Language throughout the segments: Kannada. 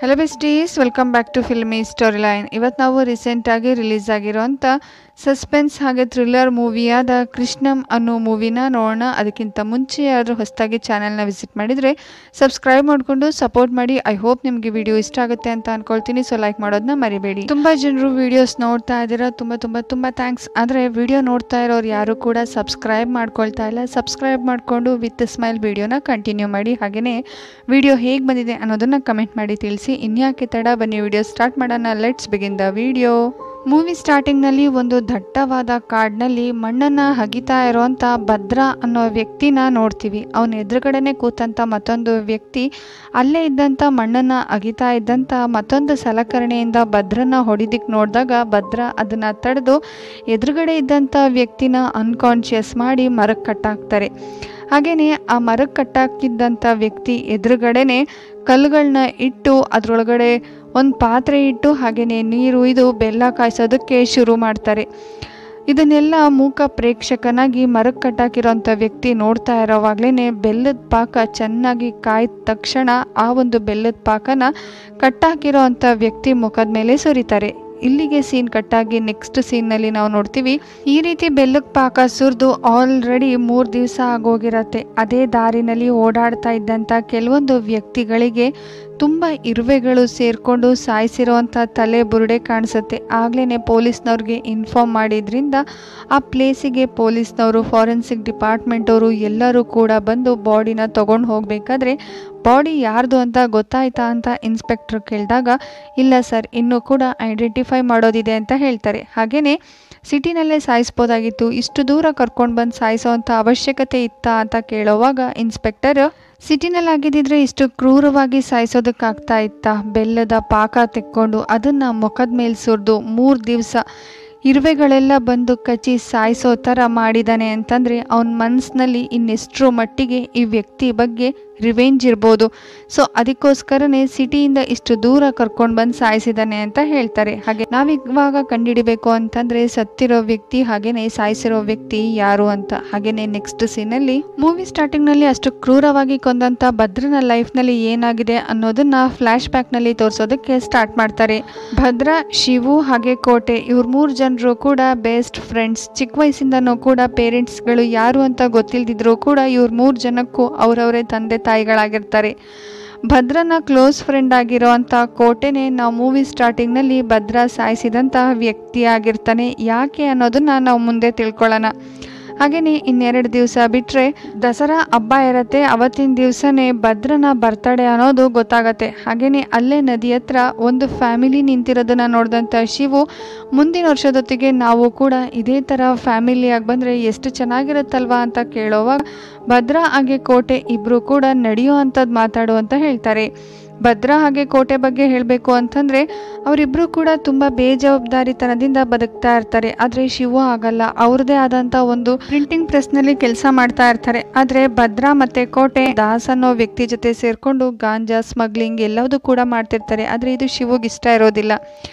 Hello besties, welcome back to filmy story line. ಇವತ್ತು ನಾವು ರೀಸೆಂಟಾಗಿ ರಿಲೀಸ್ ಆಗಿರೋಂಥ ಸಸ್ಪೆನ್ಸ್ ಹಾಗೆ ಥ್ರಿಲ್ಲರ್ ಮೂವಿಯಾದ ಕೃಷ್ಣಂ ಅನ್ನೋ ಮೂವಿನ ನೋಡೋಣ. ಅದಕ್ಕಿಂತ ಮುಂಚೆ ಯಾರಾದರೂ ಹೊಸದಾಗಿ ಚಾನಲ್ನ ವಿಸಿಟ್ ಮಾಡಿದರೆ ಸಬ್ಸ್ಕ್ರೈಬ್ ಮಾಡಿಕೊಂಡು ಸಪೋರ್ಟ್ ಮಾಡಿ. ಐ ಹೋಪ್ ನಿಮಗೆ ವಿಡಿಯೋ ಇಷ್ಟ ಆಗುತ್ತೆ ಅಂತ ಅಂದ್ಕೊಳ್ತೀನಿ. ಸೊ ಲೈಕ್ ಮಾಡೋದನ್ನ ಮರಿಬೇಡಿ. ತುಂಬ ಜನರು ವಿಡಿಯೋಸ್ ನೋಡ್ತಾ ಇದ್ದೀರಾ, ತುಂಬ ಥ್ಯಾಂಕ್ಸ್. ಆದರೆ ವಿಡಿಯೋ ನೋಡ್ತಾ ಇರೋರು ಯಾರು ಕೂಡ ಸಬ್ಸ್ಕ್ರೈಬ್ ಮಾಡ್ಕೊಳ್ತಾ ಇಲ್ಲ. ಸಬ್ಸ್ಕ್ರೈಬ್ ಮಾಡಿಕೊಂಡು ವಿತ್ ಸ್ಮೈಲ್ ವಿಡಿಯೋನ ಕಂಟಿನ್ಯೂ ಮಾಡಿ. ಹಾಗೆಯೇ ವಿಡಿಯೋ ಹೇಗೆ ಬಂದಿದೆ ಅನ್ನೋದನ್ನು ಕಮೆಂಟ್ ಮಾಡಿ ತಿಳಿಸಿ. ಇನ್ಯಾಕೆ ತಡ, ಬನ್ನಿ ವಿಡಿಯೋ ಸ್ಟಾರ್ಟ್ ಮಾಡೋಣ. Let's begin the video. Movie ಸ್ಟಾರ್ಟಿಂಗ್ನಲ್ಲಿ ಒಂದು ದಟ್ಟವಾದ ಕಾಡಿನಲ್ಲಿ ಮಣ್ಣನ್ನು ಹಗಿತಾ ಇರೋವಂಥ ಭದ್ರಾ ಅನ್ನೋ ವ್ಯಕ್ತಿನ ನೋಡ್ತೀವಿ. ಅವನ ಎದುರುಗಡೆನೆ ಕೂತಂಥ ಮತ್ತೊಂದು ವ್ಯಕ್ತಿ ಅಲ್ಲೇ ಇದ್ದಂಥ ಮಣ್ಣನ್ನು ಅಗಿತಾ ಇದ್ದಂಥ ಮತ್ತೊಂದು ಸಲಕರಣೆಯಿಂದ ಭದ್ರನ ಹೊಡಿದಿಕ್ಕೆ ನೋಡಿದಾಗ ಭದ್ರ ಅದನ್ನು ತಡೆದು ಎದುರುಗಡೆ ಇದ್ದಂಥ ವ್ಯಕ್ತಿನ ಅನ್ಕಾನ್ಷಿಯಸ್ ಮಾಡಿ ಮರಕ್ಕೆ ಕಟ್ಟಾಕ್ತಾರೆ. ಹಾಗೆಯೇ ಆ ಮರಕ್ಕೆ ಕಟ್ಟಾಕಿದ್ದಂಥ ವ್ಯಕ್ತಿ ಎದುರುಗಡೆನೆ ಕಲ್ಲುಗಳನ್ನ ಇಟ್ಟು ಅದರೊಳಗಡೆ ಒಂದು ಪಾತ್ರೆ ಇಟ್ಟು ಹಾಗೆಯೇ ನೀರು ಇದು ಬೆಲ್ಲ ಕಾಯಿಸೋದಕ್ಕೆ ಶುರು ಮಾಡ್ತಾರೆ. ಇದನ್ನೆಲ್ಲ ಮೂಕ ಪ್ರೇಕ್ಷಕನಾಗಿ ಮರಕ್ಕೆ ಕಟ್ಟಾಕಿರೋಂಥ ವ್ಯಕ್ತಿ ನೋಡ್ತಾ ಇರೋವಾಗಲೇ ಬೆಲ್ಲದ ಪಾಕ ಚೆನ್ನಾಗಿ ಕಾಯ್ದ ತಕ್ಷಣ ಆ ಒಂದು ಬೆಲ್ಲದ ಪಾಕನ ಕಟ್ಟಾಕಿರೋ ಅಂಥ ವ್ಯಕ್ತಿ ಮುಖದ ಮೇಲೆ ಸುರಿತಾರೆ. ಇಲ್ಲಿಗೆ ಸೀನ್ ಕಟ್ಟಾಗಿ ನೆಕ್ಸ್ಟ್ ಸೀನ್ನಲ್ಲಿ ನಾವು ನೋಡ್ತೀವಿ, ಈ ರೀತಿ ಬೆಲ್ಲದ ಪಾಕ ಸುರಿದು ಆಲ್ರೆಡಿ 3 ದಿವಸ ಆಗೋಗಿರತ್ತೆ. ಅದೇ ದಾರಿನಲ್ಲಿ ಓಡಾಡ್ತಾ ಇದ್ದಂಥ ಕೆಲವೊಂದು ವ್ಯಕ್ತಿಗಳಿಗೆ ತುಂಬ ಇರುವೆಗಳು ಸೇರಿಕೊಂಡು ಸಾಯಿಸಿರೋವಂಥ ತಲೆ ಬುರುಡೆ ಕಾಣಿಸುತ್ತೆ. ಆಗಲೇ ಪೊಲೀಸ್ನವ್ರಿಗೆ ಇನ್ಫಾರ್ಮ್ ಮಾಡಿದ್ರಿಂದ ಆ ಪ್ಲೇಸಿಗೆ ಪೊಲೀಸ್ನವರು, ಫಾರೆನ್ಸಿಕ್ ಡಿಪಾರ್ಟ್ಮೆಂಟವರು ಎಲ್ಲರೂ ಕೂಡ ಬಂದು ಬಾಡಿನ ತೊಗೊಂಡು ಹೋಗಬೇಕಾದ್ರೆ ಬಾಡಿ ಯಾರ್ದು ಅಂತ ಗೊತ್ತಾಯ್ತಾ ಅಂತ ಇನ್ಸ್ಪೆಕ್ಟ್ರ್ ಕೇಳಿದಾಗ ಇಲ್ಲ ಸರ್, ಇನ್ನೂ ಕೂಡ ಐಡೆಂಟಿಫೈ ಮಾಡೋದಿದೆ ಅಂತ ಹೇಳ್ತಾರೆ. ಹಾಗೆಯೇ ಸಿಟಿನಲ್ಲೇ ಸಾಯಿಸ್ಬೋದಾಗಿತ್ತು, ಇಷ್ಟು ದೂರ ಕರ್ಕೊಂಡು ಬಂದು ಸಾಯಿಸೋವಂಥ ಅವಶ್ಯಕತೆ ಇತ್ತಾ ಅಂತ ಕೇಳೋವಾಗ ಇನ್ಸ್ಪೆಕ್ಟರ್ ಸಿಟಿನಲ್ಲಿ ಆಗಿದ್ದಿದ್ರೆ ಇಷ್ಟು ಕ್ರೂರವಾಗಿ ಸಾಯಿಸೋದಕ್ಕಾಗ್ತಾ ಇತ್ತಾ? ಬೆಲ್ಲದ ಪಾಕ ತೆಕ್ಕೊಂಡು ಅದನ್ನು ಮುಖದ ಮೇಲೆ ಸುರಿದು 3 ದಿವಸ ಇರುವೆಗಳೆಲ್ಲ ಬಂದು ಕಚ್ಚಿ ಸಾಯಿಸೋ ಥರ ಮಾಡಿದ್ದಾನೆ ಅಂತಂದರೆ ಅವನ ಮನಸ್ಸಿನಲ್ಲಿ ಇನ್ನೆಷ್ಟರ ಮಟ್ಟಿಗೆ ಈ ವ್ಯಕ್ತಿ ಬಗ್ಗೆ ರಿವೆಂಜ್ ಇರ್ಬೋದು. ಸೊ ಅದಕ್ಕೋಸ್ಕರನೇ ಸಿಟಿಯಿಂದ ಇಷ್ಟು ದೂರ ಕರ್ಕೊಂಡು ಬಂದು ಸಾಯಿಸಿದ್ದಾನೆ ಅಂತ ಹೇಳ್ತಾರೆ. ಹಾಗೆ ನಾವಿವಾಗ ಕಂಡುಹಿಡಿಬೇಕು ಅಂತಂದರೆ ಸತ್ತಿರೋ ವ್ಯಕ್ತಿ ಹಾಗೆಯೇ ಸಾಯಿಸಿರೋ ವ್ಯಕ್ತಿ ಯಾರು ಅಂತ. ಹಾಗೆಯೇ ನೆಕ್ಸ್ಟ್ ಸೀನಲ್ಲಿ ಮೂವಿ ಸ್ಟಾರ್ಟಿಂಗ್ನಲ್ಲಿ ಅಷ್ಟು ಕ್ರೂರವಾಗಿ ಕೊಂದಂಥ ಭದ್ರನ ಲೈಫ್ನಲ್ಲಿ ಏನಾಗಿದೆ ಅನ್ನೋದನ್ನ ಫ್ಲ್ಯಾಶ್ ಬ್ಯಾಕ್ನಲ್ಲಿ ತೋರಿಸೋದಕ್ಕೆ ಸ್ಟಾರ್ಟ್ ಮಾಡ್ತಾರೆ. ಭದ್ರ, ಶಿವು ಹಾಗೆ ಕೋಟೆ ಇವ್ರು 3 ಜನರು ಕೂಡ ಬೆಸ್ಟ್ ಫ್ರೆಂಡ್ಸ್. ಚಿಕ್ಕ ವಯಸ್ಸಿಂದನೂ ಕೂಡ ಪೇರೆಂಟ್ಸ್ಗಳು ಯಾರು ಅಂತ ಗೊತ್ತಿಲ್ದಿದ್ರು ಕೂಡ ಇವ್ರು 3 ಜನಕ್ಕೂ ಅವರವರೇ ತಂದೆ ತಾಯಿಗಳಾಗಿರ್ತಾರೆ. ಭದ್ರನ ಕ್ಲೋಸ್ ಫ್ರೆಂಡ್ ಆಗಿರೋ ಅಂಥ ಕೋಟೆನೇ ನಾವು ಮೂವಿ ಸ್ಟಾರ್ಟಿಂಗ್ನಲ್ಲಿ ಭದ್ರ ಸಾಯಿಸಿದಂಥ ವ್ಯಕ್ತಿ ಆಗಿರ್ತಾನೆ. ಯಾಕೆ ಅನ್ನೋದನ್ನ ನಾವು ಮುಂದೆ ತಿಳ್ಕೊಳ್ಳೋಣ. ಹಾಗೆಯೇ 2 ದಿವಸ ಬಿಟ್ಟರೆ ದಸರಾ ಹಬ್ಬ ಇರತ್ತೆ. ಅವತ್ತಿನ ದಿವಸನೇ ಭದ್ರನ ಬರ್ತಡೇ ಅನ್ನೋದು ಗೊತ್ತಾಗತ್ತೆ. ಹಾಗೆಯೇ ಅಲ್ಲೇ ನದಿ ಹತ್ರ ಒಂದು ಫ್ಯಾಮಿಲಿ ನಿಂತಿರೋದನ್ನು ನೋಡಿದಂಥ ಶಿವು ಮುಂದಿನ ವರ್ಷದೊತ್ತಿಗೆ ನಾವು ಕೂಡ ಇದೇ ಥರ ಫ್ಯಾಮಿಲಿಯಾಗಿ ಬಂದರೆ ಎಷ್ಟು ಚೆನ್ನಾಗಿರುತ್ತಲ್ವಾ ಅಂತ ಕೇಳೋವಾಗ ಭದ್ರ ಹಾಗೆ ಕೋಟೆ ಇಬ್ಬರು ಕೂಡ ನಡೆಯೋ ಅಂಥದ್ದು ಮಾತಾಡು ಅಂತ ಹೇಳ್ತಾರೆ. ಭದ್ರ ಹಾಗೆ ಕೋಟೆ ಬಗ್ಗೆ ಹೇಳಬೇಕು ಅಂತಂದರೆ ಅವರಿಬ್ಬರು ಕೂಡ ತುಂಬ ಬೇಜವಾಬ್ದಾರಿತನದಿಂದ ಬದುಕ್ತಾ ಇರ್ತಾರೆ. ಆದರೆ ಶಿವು ಆಗಲ್ಲ, ಅವ್ರದ್ದೇ ಆದಂಥ ಒಂದು ಪ್ರಿಂಟಿಂಗ್ ಪ್ರೆಸ್ನಲ್ಲಿ ಕೆಲಸ ಮಾಡ್ತಾ ಇರ್ತಾರೆ. ಆದರೆ ಭದ್ರ ಮತ್ತು ಕೋಟೆ ದಾಸ್ ಅನ್ನೋ ವ್ಯಕ್ತಿ ಜೊತೆ ಸೇರಿಕೊಂಡು ಗಾಂಜಾ ಸ್ಮಗ್ಲಿಂಗ್ ಎಲ್ಲದೂ ಕೂಡ ಮಾಡ್ತಿರ್ತಾರೆ. ಆದರೆ ಇದು ಶಿವುಗೆ ಇಷ್ಟ ಇರೋದಿಲ್ಲ.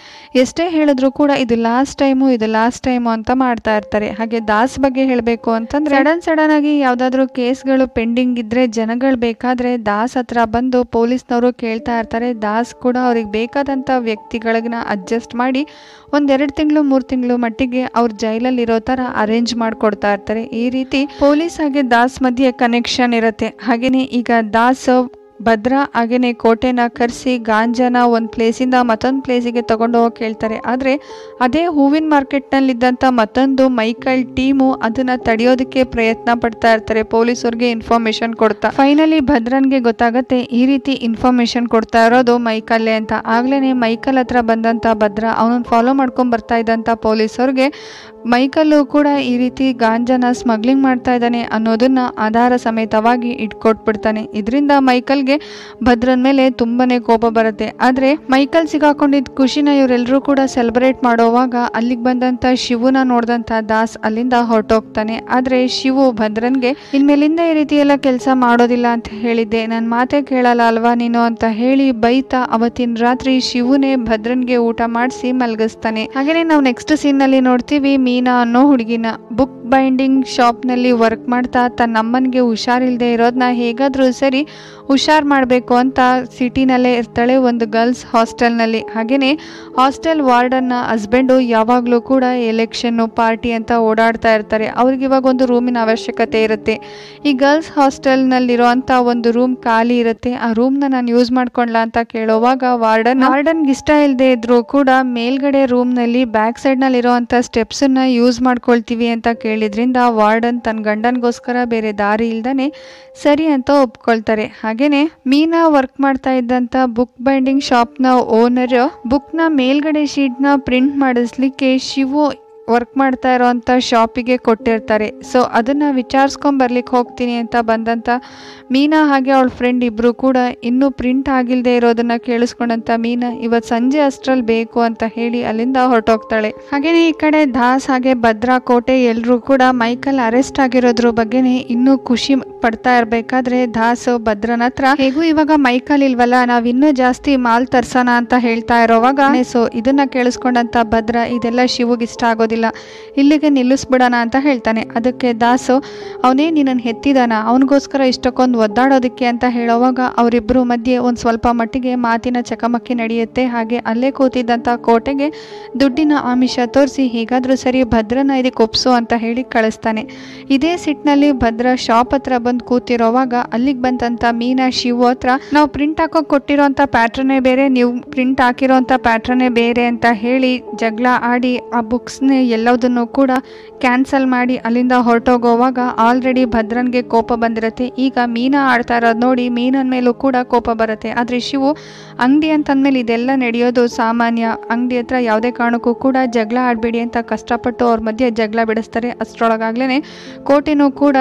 ಎಷ್ಟೇ ಹೇಳಿದ್ರು ಕೂಡ ಇದು ಲಾಸ್ಟ್ ಟೈಮು ಅಂತ ಮಾಡ್ತಾ ಇರ್ತಾರೆ. ಹಾಗೆ ದಾಸ್ ಬಗ್ಗೆ ಹೇಳಬೇಕು ಅಂತಂದರೆ ಸಡನ್ ಆಗಿ ಯಾವುದಾದ್ರೂ ಕೇಸ್ಗಳು ಪೆಂಡಿಂಗ್ ಇದ್ದರೆ ಜನಗಳು ಬೇಕಾದರೆ ದಾಸ್ ಹತ್ರ ಬಂದು ಪೊಲೀಸ್ನವರು ಕೇಳ್ತಾ ಇರ್ತಾರೆ. ದಾಸ್ ಕೂಡ ಅವ್ರಿಗೆ ಬೇಕಾದಂಥ ವ್ಯಕ್ತಿಗಳನ್ನ ಅಡ್ಜಸ್ಟ್ ಮಾಡಿ 1-2 ತಿಂಗಳು 3 ತಿಂಗಳು ಮಟ್ಟಿಗೆ ಅವ್ರ ಜೈಲಲ್ಲಿ ಇರೋ ಥರ ಅರೇಂಜ್ ಮಾಡಿಕೊಡ್ತಾ ಇರ್ತಾರೆ. ಈ ರೀತಿ ಪೊಲೀಸ್ ಹಾಗೆ ದಾಸ್ ಮಧ್ಯೆ ಕನೆಕ್ಷನ್ ಇರುತ್ತೆ. ಹಾಗೆಯೇ ಈಗ ದಾಸ್ ಭದ್ರ ಹಾಗೆಯೇ ಕೋಟೆನ ಕರೆಸಿ ಗಾಂಜಾನ ಒಂದು ಪ್ಲೇಸಿಂದ ಮತ್ತೊಂದು ಪ್ಲೇಸಿಗೆ ತೊಗೊಂಡು ಹೋಗಿ ಕೇಳ್ತಾರೆ. ಆದರೆ ಅದೇ ಹೂವಿನ ಮಾರ್ಕೆಟ್ನಲ್ಲಿದ್ದಂಥ ಮತ್ತೊಂದು ಮೈಕಲ್ ಟೀಮು ಅದನ್ನು ತಡೆಯೋದಕ್ಕೆ ಪ್ರಯತ್ನ ಪಡ್ತಾ ಇರ್ತಾರೆ. ಪೊಲೀಸವ್ರಿಗೆ ಇನ್ಫಾರ್ಮೇಷನ್ ಕೊಡ್ತಾ ಫೈನಲಿ ಭದ್ರನ್ಗೆ ಗೊತ್ತಾಗತ್ತೆ ಈ ರೀತಿ ಇನ್ಫಾರ್ಮೇಷನ್ ಕೊಡ್ತಾ ಇರೋದು ಮೈಕಲ್ಲೇ ಅಂತ. ಆಗ್ಲೇ ಮೈಕಲ್ ಹತ್ರ ಬಂದಂಥ ಭದ್ರ ಅವನನ್ನು ಫಾಲೋ ಮಾಡ್ಕೊಂಡು ಬರ್ತಾ ಇದ್ದಂಥ ಪೊಲೀಸವ್ರಿಗೆ ಮೈಕಲ್ಲು ಕೂಡ ಈ ರೀತಿ ಗಾಂಜಾನ ಸ್ಮಗ್ಲಿಂಗ್ ಮಾಡ್ತಾ ಇದ್ದಾನೆ ಅನ್ನೋದನ್ನ ಆಧಾರ ಸಮೇತವಾಗಿ ಇಟ್ಕೊಟ್ಬಿಡ್ತಾನೆ. ಇದರಿಂದ ಮೈಕಲ್ಗೆ ಭದ್ರನ ಮೇಲೆ ತುಂಬಾನೇ ಕೋಪ ಬರುತ್ತೆ. ಆದರೆ ಮೈಕಲ್ ಸಿಗಾಕೊಂಡಿದ್ದ ಖುಷಿನ ಇವರೆಲ್ಲರೂ ಕೂಡ ಸೆಲೆಬ್ರೇಟ್ ಮಾಡೋವಾಗ ಅಲ್ಲಿಗೆ ಬಂದಂಥ ಶಿವುನ ನೋಡಿದಂಥ ದಾಸ್ ಅಲ್ಲಿಂದ ಹೊರಟೋಗ್ತಾನೆ. ಆದರೆ ಶಿವು ಭದ್ರನ್ಗೆ ಇನ್ಮೇಲಿಂದ ಈ ರೀತಿ ಎಲ್ಲ ಕೆಲಸ ಮಾಡೋದಿಲ್ಲ ಅಂತ ಹೇಳಿದ್ದೆ, ನನ್ನ ಮಾತೇ ಕೇಳಲ್ಲ ಅಲ್ವಾ ನೀನು ಅಂತ ಹೇಳಿ ಬೈತಾ ಅವತ್ತಿನ ರಾತ್ರಿ ಶಿವುನೇ ಭದ್ರನ್ಗೆ ಊಟ ಮಾಡಿಸಿ ಮಲಗಿಸ್ತಾನೆ. ಹಾಗೆಯೇ ನಾವು ನೆಕ್ಸ್ಟ್ ಸೀನ್ ನಲ್ಲಿ ನೋಡ್ತೀವಿ ಮೀನಾ ಅನ್ನೋ ಹುಡುಗಿನ. ಬುಕ್ ಬೈಂಡಿಂಗ್ ಶಾಪ್ನಲ್ಲಿ ವರ್ಕ್ ಮಾಡ್ತಾ ತನ್ನ ಅಮ್ಮನಿಗೆ ಹುಷಾರಿಲ್ಲದೆ ಇರೋದನ್ನ ಹೇಗಾದರೂ ಸರಿ ಹುಷಾರು ಮಾಡಬೇಕು ಅಂತ ಸಿಟಿನಲ್ಲೇ ಇರ್ತಾಳೆ ಒಂದು ಗರ್ಲ್ಸ್ ಹಾಸ್ಟೆಲ್ನಲ್ಲಿ. ಹಾಗೆಯೇ ಹಾಸ್ಟೆಲ್ ವಾರ್ಡನ್ನ ಹಸ್ಬೆಂಡು ಯಾವಾಗಲೂ ಕೂಡ ಎಲೆಕ್ಷನ್ನು ಪಾರ್ಟಿ ಅಂತ ಓಡಾಡ್ತಾ ಇರ್ತಾರೆ. ಅವ್ರಿಗೆ ಇವಾಗ ಒಂದು ರೂಮಿನ ಅವಶ್ಯಕತೆ ಇರುತ್ತೆ. ಈ ಗರ್ಲ್ಸ್ ಹಾಸ್ಟೆಲ್ನಲ್ಲಿರುವಂಥ ಒಂದು ರೂಮ್ ಖಾಲಿ ಇರುತ್ತೆ. ಆ ರೂಮ್ನ ನಾನು ಯೂಸ್ ಮಾಡ್ಕೊಳ್ಳ ಅಂತ ಕೇಳೋವಾಗ ವಾರ್ಡನ್ಗೆ ಇಷ್ಟ ಇಲ್ಲದೆ ಇದ್ರೂ ಕೂಡ ಮೇಲ್ಗಡೆ ರೂಮ್ನಲ್ಲಿ ಬ್ಯಾಕ್ ಸೈಡ್ನಲ್ಲಿರೋವಂಥ ಸ್ಟೆಪ್ಸನ್ನು ಯೂಸ್ ಮಾಡ್ಕೊಳ್ತೀವಿ ಅಂತ ಕೇಳಿದ್ರಿಂದ ವಾರ್ಡನ್ ತನ್ನ ಗಂಡನಿಗೋಸ್ಕರ ಬೇರೆ ದಾರಿ ಇಲ್ದೇ ಸರಿ ಅಂತ ಒಪ್ಕೊಳ್ತಾರೆ. ಹಾಗೆಯೇ ಮೀನಾ ವರ್ಕ್ ಮಾಡ್ತಾ ಇದ್ದಂಥ ಬುಕ್ ಬೈಂಡಿಂಗ್ ಶಾಪ್ನ ಓನರ್ ಬುಕ್ನ ಮೇಲ್ಗಡೆ ಶೀಟ್ನ ಪ್ರಿಂಟ್ ಮಾಡಿಸ್ಲಿಕ್ಕೆ ಶಿವು ವರ್ಕ್ ಮಾಡ್ತಾ ಇರೋವಂಥ ಶಾಪಿಗೆ ಕೊಟ್ಟಿರ್ತಾರೆ. ಸೊ ಅದನ್ನು ವಿಚಾರಿಸ್ಕೊಂಬರ್ಲಿಕ್ಕೆ ಹೋಗ್ತೀನಿ ಅಂತ ಬಂದಂಥ ಮೀನಾ ಹಾಗೆ ಅವಳ ಫ್ರೆಂಡ್ ಇಬ್ಬರು ಕೂಡ ಇನ್ನೂ ಪ್ರಿಂಟ್ ಆಗಿಲ್ಲದೆ ಇರೋದನ್ನು ಕೇಳಿಸ್ಕೊಂಡಂಥ ಮೀನಾ ಇವತ್ತು ಸಂಜೆ ಅಷ್ಟರಲ್ಲಿ ಬೇಕು ಅಂತ ಹೇಳಿ ಅಲ್ಲಿಂದ ಹೊರಟೋಗ್ತಾಳೆ. ಹಾಗೆಯೇ ಈ ಕಡೆ ದಾಸ್ ಹಾಗೆ ಭದ್ರಾ ಕೋಟೆ ಎಲ್ಲರೂ ಕೂಡ ಮೈಕಲ್ ಅರೆಸ್ಟ್ ಆಗಿರೋದ್ರ ಬಗ್ಗೆನೇ ಇನ್ನೂ ಖುಷಿ ಪಡ್ತಾ ಇರಬೇಕಾದ್ರೆ ದಾಸ್ ಭದ್ರನ ಹತ್ರ ಹೇಗೂ ಇವಾಗ ಮೈಕಲ್ ಇಲ್ವಲ್ಲ, ನಾವು ಇನ್ನೂ ಜಾಸ್ತಿ ಮಾಲ್ ತರ್ಸೋಣ ಅಂತ ಹೇಳ್ತಾ ಇರೋವಾಗ ಸೊ ಇದನ್ನ ಕೇಳಿಸ್ಕೊಂಡಂತ ಭದ್ರ ಇದೆಲ್ಲ ಶಿವಗೆ ಇಷ್ಟ ಆಗೋದಿಲ್ಲ, ಇಲ್ಲಿಗೆ ನಿಲ್ಲಿಸ್ಬಿಡೋಣ ಅಂತ ಹೇಳ್ತಾನೆ. ಅದಕ್ಕೆ ದಾಸು ಅವನೇ ನಿನ್ನನ್ನು ಹೆತ್ತಿದಾನ, ಅವನಿಗೋಸ್ಕರ ಇಷ್ಟಕ್ಕೊಂದು ಒದ್ದಾಡೋದಕ್ಕೆ ಅಂತ ಹೇಳೋವಾಗ ಅವರಿಬ್ಬರು ಮಧ್ಯೆ ಒಂದು ಸ್ವಲ್ಪ ಮಟ್ಟಿಗೆ ಮಾತಿನ ಚಕಮಕಿ ನಡೆಯುತ್ತೆ. ಹಾಗೆ ಅಲ್ಲೇ ಕೂತಿದ್ದಂಥ ಕೋಟೆಗೆ ದುಡ್ಡಿನ ಆಮಿಷ ತೋರಿಸಿ ಹೇಗಾದರೂ ಸರಿ ಭದ್ರನ ಇದಕ್ಕೆ ಒಪ್ಸು ಅಂತ ಹೇಳಿ ಕಳಿಸ್ತಾನೆ. ಇದೇ ಸಿಟ್ನಲ್ಲಿ ಭದ್ರ ಶಾಪ್ ಹತ್ರ ಬಂದು ಕೂತಿರೋವಾಗ ಅಲ್ಲಿಗೆ ಬಂದಂಥ ಮೀನಾ ಶಿವು ಹತ್ರ ನಾವು ಪ್ರಿಂಟ್ ಹಾಕೋಕೆ ಕೊಟ್ಟಿರೋಂಥ ಪ್ಯಾಟ್ರನ್ನೇ ಬೇರೆ, ನೀವು ಪ್ರಿಂಟ್ ಹಾಕಿರೋಂಥ ಪ್ಯಾಟ್ರನ್ನೇ ಬೇರೆ ಅಂತ ಹೇಳಿ ಜಗಳ ಆಡಿ ಆ ಬುಕ್ಸ್ನೇ ಎಲ್ಲದನ್ನು ಕೂಡ ಕ್ಯಾನ್ಸಲ್ ಮಾಡಿ ಅಲ್ಲಿಂದ ಹೊರಟೋಗೋವಾಗ ಆಲ್ರೆಡಿ ಭದ್ರನ್ಗೆ ಕೋಪ ಬಂದಿರುತ್ತೆ. ಈಗ ಮೀನಾ ಆಡ್ತಾ ಇರೋದು ನೋಡಿ ಮೀನನ ಮೇಲೂ ಕೂಡ ಕೋಪ ಬರುತ್ತೆ. ಆದರೆ ಶಿವು ಅಂಗಡಿ ಅಂತಂದ್ಮೇಲೆ ಇದೆಲ್ಲ ನಡೆಯೋದು ಸಾಮಾನ್ಯ, ಅಂಗಡಿ ಹತ್ರ ಯಾವುದೇ ಕಾರಣಕ್ಕೂ ಕೂಡ ಜಗಳ ಆಡಬೇಡಿ ಅಂತ ಕಷ್ಟಪಟ್ಟು ಅವ್ರ ಮಧ್ಯೆ ಜಗಳ ಬಿಡಿಸ್ತಾರೆ. ಅಷ್ಟರೊಳಗಾಗ್ಲೇ ಕೋಟೆನೂ ಕೂಡ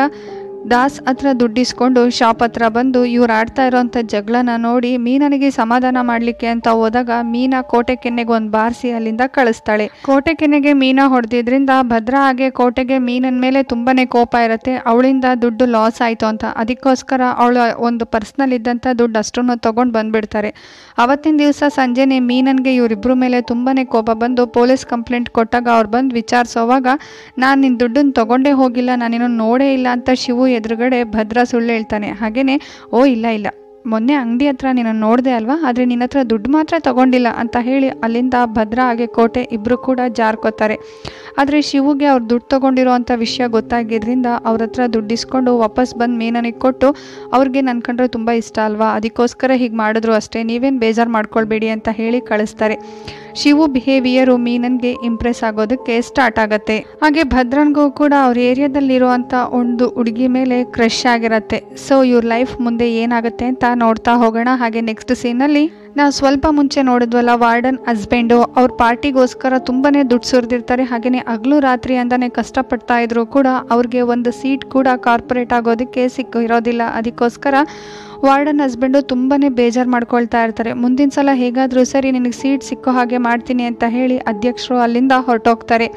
ದಾಸ್ ಹತ್ರ ದುಡ್ಡಿಸ್ಕೊಂಡು ಶಾಪ್ ಹತ್ರ ಬಂದು ಇವ್ರು ಆಡ್ತಾ ಇರೋಂಥ ಜಗಳನ ನೋಡಿ ಮೀನನಿಗೆ ಸಮಾಧಾನ ಮಾಡಲಿಕ್ಕೆ ಅಂತ ಹೋದಾಗ ಮೀನಾ ಕೋಟೆ ಕೆನ್ನೆಗೆ ಒಂದು ಬಾರಿಸಿ ಅಲ್ಲಿಂದ ಕಳಿಸ್ತಾಳೆ. ಕೋಟೆ ಕೆನ್ನೆಗೆ ಮೀನಾ ಹೊಡೆದಿದ್ರಿಂದ ಭದ್ರ ಹಾಗೆ ಕೋಟೆಗೆ ಮೀನನ ಮೇಲೆ ತುಂಬಾನೇ ಕೋಪ ಇರುತ್ತೆ. ಅವಳಿಂದ ದುಡ್ಡು ಲಾಸ್ ಆಯಿತು ಅಂತ, ಅದಕ್ಕೋಸ್ಕರ ಅವಳು ಒಂದು ಪರ್ಸ್ನಲ್ ಇದ್ದಂಥ ದುಡ್ಡು ಅಷ್ಟನ್ನು ತೊಗೊಂಡು ಬಂದುಬಿಡ್ತಾರೆ. ಅವತ್ತಿನ ದಿವಸ ಸಂಜೆನೆ ಮೀನನ್ಗೆ ಇವರಿಬ್ಬರ ಮೇಲೆ ತುಂಬಾನೇ ಕೋಪ ಬಂದು ಪೊಲೀಸ್ ಕಂಪ್ಲೇಂಟ್ ಕೊಟ್ಟಾಗ ಅವ್ರು ಬಂದು ವಿಚಾರಿಸೋವಾಗ ನಾನು ನಿನ್ನ ದುಡ್ಡನ್ನು ತೊಗೊಂಡೇ ಹೋಗಿಲ್ಲ, ನಾನೇನೋ ನೋಡೇ ಇಲ್ಲ ಅಂತ ಶಿವು ಎದುರುಗಡೆ ಭದ್ರ ಸುಳ್ಳು ಹೇಳ್ತಾನೆ. ಹಾಗೇನೆ ಓ ಇಲ್ಲ ಮೊನ್ನೆ ಅಂಗಡಿ ಹತ್ರ ನೀನು ನೋಡಿದೆ ಅಲ್ವಾ, ಆದರೆ ನಿನ್ನ ಹತ್ರ ದುಡ್ಡು ಮಾತ್ರ ತಗೊಂಡಿಲ್ಲ ಅಂತ ಹೇಳಿ ಅಲ್ಲಿಂದ ಭದ್ರ ಹಾಗೆ ಕೋಟೆ ಇಬ್ಬರು ಕೂಡ ಜಾರ್ಕೋತಾರೆ. ಆದರೆ ಶಿವುಗೆ ಅವ್ರು ದುಡ್ಡು ತೊಗೊಂಡಿರೋ ಅಂಥ ವಿಷಯ ಗೊತ್ತಾಗಿದ್ದರಿಂದ ಅವ್ರ ಹತ್ರ ದುಡ್ಡಿಸ್ಕೊಂಡು ವಾಪಸ್ ಬಂದು ಮೀನನಿಗೆ ಕೊಟ್ಟು ಅವ್ರಿಗೆ ನನ್ನ ಕಂಡ್ರೆ ತುಂಬ ಇಷ್ಟ ಅಲ್ವಾ, ಅದಕ್ಕೋಸ್ಕರ ಹೀಗೆ ಮಾಡಿದ್ರು ಅಷ್ಟೇ, ನೀವೇನು ಬೇಜಾರು ಮಾಡ್ಕೊಳ್ಬೇಡಿ ಅಂತ ಹೇಳಿ ಕಳಿಸ್ತಾರೆ. ಶಿವು ಬಿಹೇವಿಯರು ಮೀನನ್ಗೆ ಇಂಪ್ರೆಸ್ ಆಗೋದಕ್ಕೆ ಸ್ಟಾರ್ಟ್ ಆಗುತ್ತೆ. ಹಾಗೆ ಭದ್ರನ್ಗೂ ಕೂಡ ಅವ್ರ ಏರಿಯಾದಲ್ಲಿರುವಂಥ ಒಂದು ಹುಡುಗಿ ಮೇಲೆ ಕ್ರಶ್ ಆಗಿರತ್ತೆ. ಸೊ ಇವ್ರ ಲೈಫ್ ಮುಂದೆ ಏನಾಗುತ್ತೆ ಅಂತ ನೋಡ್ತಾ ಹೋಗೋಣ. ಹಾಗೆ ನೆಕ್ಸ್ಟ್ ಸೀನಲ್ಲಿ ನಾವು ಸ್ವಲ್ಪ ಮುಂಚೆ ನೋಡಿದ್ವಲ್ಲ ವಾರ್ಡನ್ ಹಸ್ಬೆಂಡು ಅವ್ರ ಪಾರ್ಟಿಗೋಸ್ಕರ ತುಂಬಾನೇ ದುಡ್ಡು ಸುರಿದಿರ್ತಾರೆ. ಹಾಗೆಯೇ ಹಗಲು ರಾತ್ರಿ ಅಂತಾನೆ ಕಷ್ಟಪಡ್ತಾ ಇದ್ರು ಕೂಡ ಅವ್ರಿಗೆ ಒಂದು ಸೀಟ್ ಕೂಡ ಕಾರ್ಪೊರೇಟ್ ಆಗೋದಕ್ಕೆ ಸಿಕ್ಕಿರೋದಿಲ್ಲ. ಅದಕ್ಕೋಸ್ಕರ ವಾರ್ಡನ್ ಹಸ್ಬೆಂಡು ತುಂಬಾ ಬೇಜಾರು ಮಾಡ್ಕೊಳ್ತಾ ಇರ್ತಾರೆ. ಮುಂದಿನ ಸಲ ಹೇಗಾದರೂ ಸರಿ ನಿನಗೆ ಸೀಟ್ ಸಿಕ್ಕೋ ಹಾಗೆ ಮಾಡ್ತೀನಿ ಅಂತ ಹೇಳಿ ಅಧ್ಯಕ್ಷರು ಅಲ್ಲಿಂದ ಹೊರಟೋಗ್ತಾರೆ.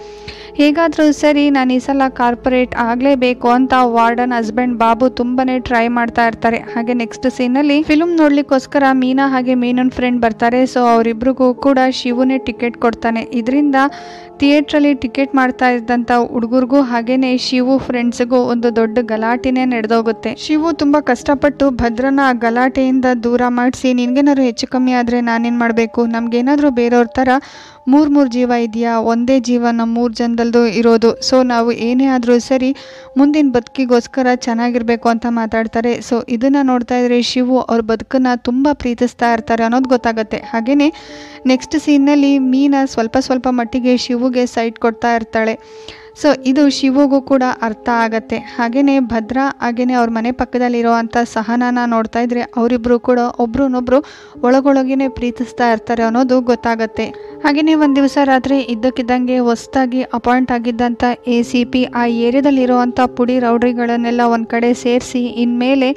ಹೇಗಾದರೂ ಸರಿ ನಾನು ಈ ಸಲ ಕಾರ್ಪೊರೇಟ್ ಆಗಲೇಬೇಕು ಅಂತ ವಾರ್ಡನ್ ಹಸ್ಬೆಂಡ್ ಬಾಬು ತುಂಬಾ ಟ್ರೈ ಮಾಡ್ತಾ ಇರ್ತಾರೆ. ಹಾಗೆ ನೆಕ್ಸ್ಟ್ ಸೀನಲ್ಲಿ ಫಿಲ್ಮ್ ನೋಡ್ಲಿಕ್ಕೋಸ್ಕರ ಮೀನಾ ಹಾಗೆ ಮೀನನ್ ಫ್ರೆಂಡ್ ಬರ್ತಾರೆ. ಸೊ ಅವರಿಬ್ರಿಗೂ ಕೂಡ ಶಿವುನೇ ಟಿಕೆಟ್ ಕೊಡ್ತಾನೆ. ಇದರಿಂದ ಥಿಯೇಟ್ರಲ್ಲಿ ಟಿಕೆಟ್ ಮಾಡ್ತಾ ಇದ್ದಂಥ ಹುಡುಗರಿಗೂ ಹಾಗೇನೆ ಶಿವು ಫ್ರೆಂಡ್ಸ್ಗೂ ಒಂದು ದೊಡ್ಡ ಗಲಾಟೆನೇ ನಡೆದೋಗುತ್ತೆ. ಶಿವು ತುಂಬ ಕಷ್ಟಪಟ್ಟು ಭದ್ರನ ಆ ಗಲಾಟೆಯಿಂದ ದೂರ ಮಾಡಿಸಿ ನಿನ್ಗೇನಾದ್ರು ಹೆಚ್ಚು ಕಮ್ಮಿ ಆದರೆ ನಾನೇನು ಮಾಡಬೇಕು, ನಮಗೇನಾದರೂ ಬೇರೆಯವ್ರ ಥರ ಮೂರು ಜೀವ ಇದೆಯಾ, ಒಂದೇ ಜೀವ ನಮ್ಮ 3 ಜನದಲ್ದು ಇರೋದು, ಸೊ ನಾವು ಏನೇ ಆದರೂ ಸರಿ ಮುಂದಿನ ಬದುಕಿಗೋಸ್ಕರ ಚೆನ್ನಾಗಿರಬೇಕು ಅಂತ ಮಾತಾಡ್ತಾರೆ. ಸೊ ಇದನ್ನು ನೋಡ್ತಾ ಇದ್ರೆ ಶಿವು ಅವ್ರ ಬದುಕನ್ನು ತುಂಬ ಪ್ರೀತಿಸ್ತಾ ಇರ್ತಾರೆ ಅನ್ನೋದು ಗೊತ್ತಾಗುತ್ತೆ. ಹಾಗೆಯೇ ನೆಕ್ಸ್ಟ್ ಸೀನ್ನಲ್ಲಿ ಮೀನಾ ಸ್ವಲ್ಪ ಮಟ್ಟಿಗೆ ಶಿವುಗೆ ಸೈಟ್ ಕೊಡ್ತಾ ಇರ್ತಾಳೆ. ಸೊ ಇದು ಶಿವುಗೂ ಕೂಡ ಅರ್ಥ ಆಗತ್ತೆ. ಹಾಗೆಯೇ ಭದ್ರಾ ಹಾಗೆಯೇ ಅವ್ರ ಮನೆ ಪಕ್ಕದಲ್ಲಿರೋವಂಥ ಸಹನಾನ ನೋಡ್ತಾ ಇದ್ರೆ ಅವರಿಬ್ಬರು ಕೂಡ ಒಬ್ರನ್ನೊಬ್ರು ಒಳಗೊಳಗೇನೆ ಪ್ರೀತಿಸ್ತಾ ಇರ್ತಾರೆ ಅನ್ನೋದು ಗೊತ್ತಾಗತ್ತೆ. ಹಾಗೆಯೇ ಒಂದು ದಿವಸ ರಾತ್ರಿ ಇದ್ದಕ್ಕಿದ್ದಂಗೆ ಹೊಸದಾಗಿ ಅಪಾಯಿಂಟ್ ಆಗಿದ್ದಂಥ ACP ಆ ಏರಿಯಾದಲ್ಲಿರುವಂಥ ಪುಡಿ ರೌಡ್ರಿಗಳನ್ನೆಲ್ಲ ಒಂದು ಕಡೆ ಸೇರಿಸಿ ಇನ್ಮೇಲೆ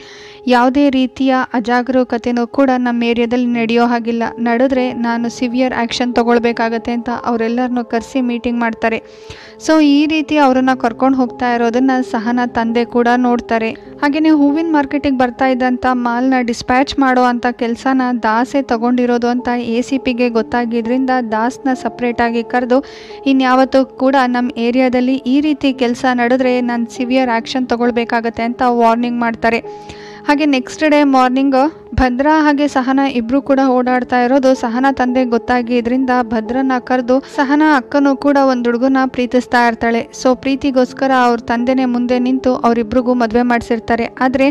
ಯಾವುದೇ ರೀತಿಯ ಅಜಾಗರೂಕತೆನೂ ಕೂಡ ನಮ್ಮ ಏರಿಯಾದಲ್ಲಿ ನಡೆಯೋ ಹಾಗಿಲ್ಲ. ನಡೆದ್ರೆ ನಾನು ಸಿವಿಯರ್ ಆ್ಯಕ್ಷನ್ ತೊಗೊಳ್ಬೇಕಾಗತ್ತೆ ಅಂತ ಅವರೆಲ್ಲರನ್ನೂ ಕರೆಸಿ ಮೀಟಿಂಗ್ ಮಾಡ್ತಾರೆ. ಸೊ ಈ ರೀತಿ ಅವರನ್ನು ಕರ್ಕೊಂಡು ಹೋಗ್ತಾ ಇರೋದನ್ನು ಸಹನಾ ತಂದೆ ಕೂಡ ನೋಡ್ತಾರೆ. ಹಾಗೆಯೇ ಹೂವಿನ ಮಾರ್ಕೆಟಿಗೆ ಬರ್ತಾ ಇದ್ದಂಥ ಮಾಲ್ನ ಡಿಸ್ಪ್ಯಾಚ್ ಮಾಡೋ ಅಂಥ ಕೆಲಸನ ದಾಸೇ ತಗೊಂಡಿರೋದು ಅಂತ ACPಗೆ ಗೊತ್ತಾಗಿದ್ದರಿಂದ ದಾಸ್ನ ಸಪ್ರೇಟಾಗಿ ಕರೆದು ಇನ್ಯಾವತ್ತೂ ಕೂಡ ನಮ್ಮ ಏರಿಯಾದಲ್ಲಿ ಈ ರೀತಿ ಕೆಲಸ ನಡೆದ್ರೆ ನಾನು ಸಿವಿಯರ್ ಆ್ಯಕ್ಷನ್ ತೊಗೊಳ್ಬೇಕಾಗತ್ತೆ ಅಂತ ವಾರ್ನಿಂಗ್ ಮಾಡ್ತಾರೆ. ಹಾಗೆ ನೆಕ್ಸ್ಟ್ ಡೇ ಮಾರ್ನಿಂಗ್ ಭದ್ರಾ ಹಾಗೆ ಸಹನಾ ಇಬ್ಬರು ಕೂಡ ಓಡಾಡ್ತಾ ಇರೋದು ಸಹನಾ ತಂದೆ ಗೊತ್ತಾಗಿದ್ರಿಂದ ಭದ್ರನ ಕರೆದು ಸಹನಾ ಅಕ್ಕನೂ ಕೂಡ ಒಂದು ಹುಡುಗನ ಪ್ರೀತಿಸ್ತಾ ಇರ್ತಾಳೆ. ಸೊ ಪ್ರೀತಿಗೋಸ್ಕರ ಅವ್ರ ತಂದೆನೇ ಮುಂದೆ ನಿಂತು ಅವರಿಬ್ರಿಗೂ ಮದುವೆ ಮಾಡಿಸಿರ್ತಾರೆ. ಆದರೆ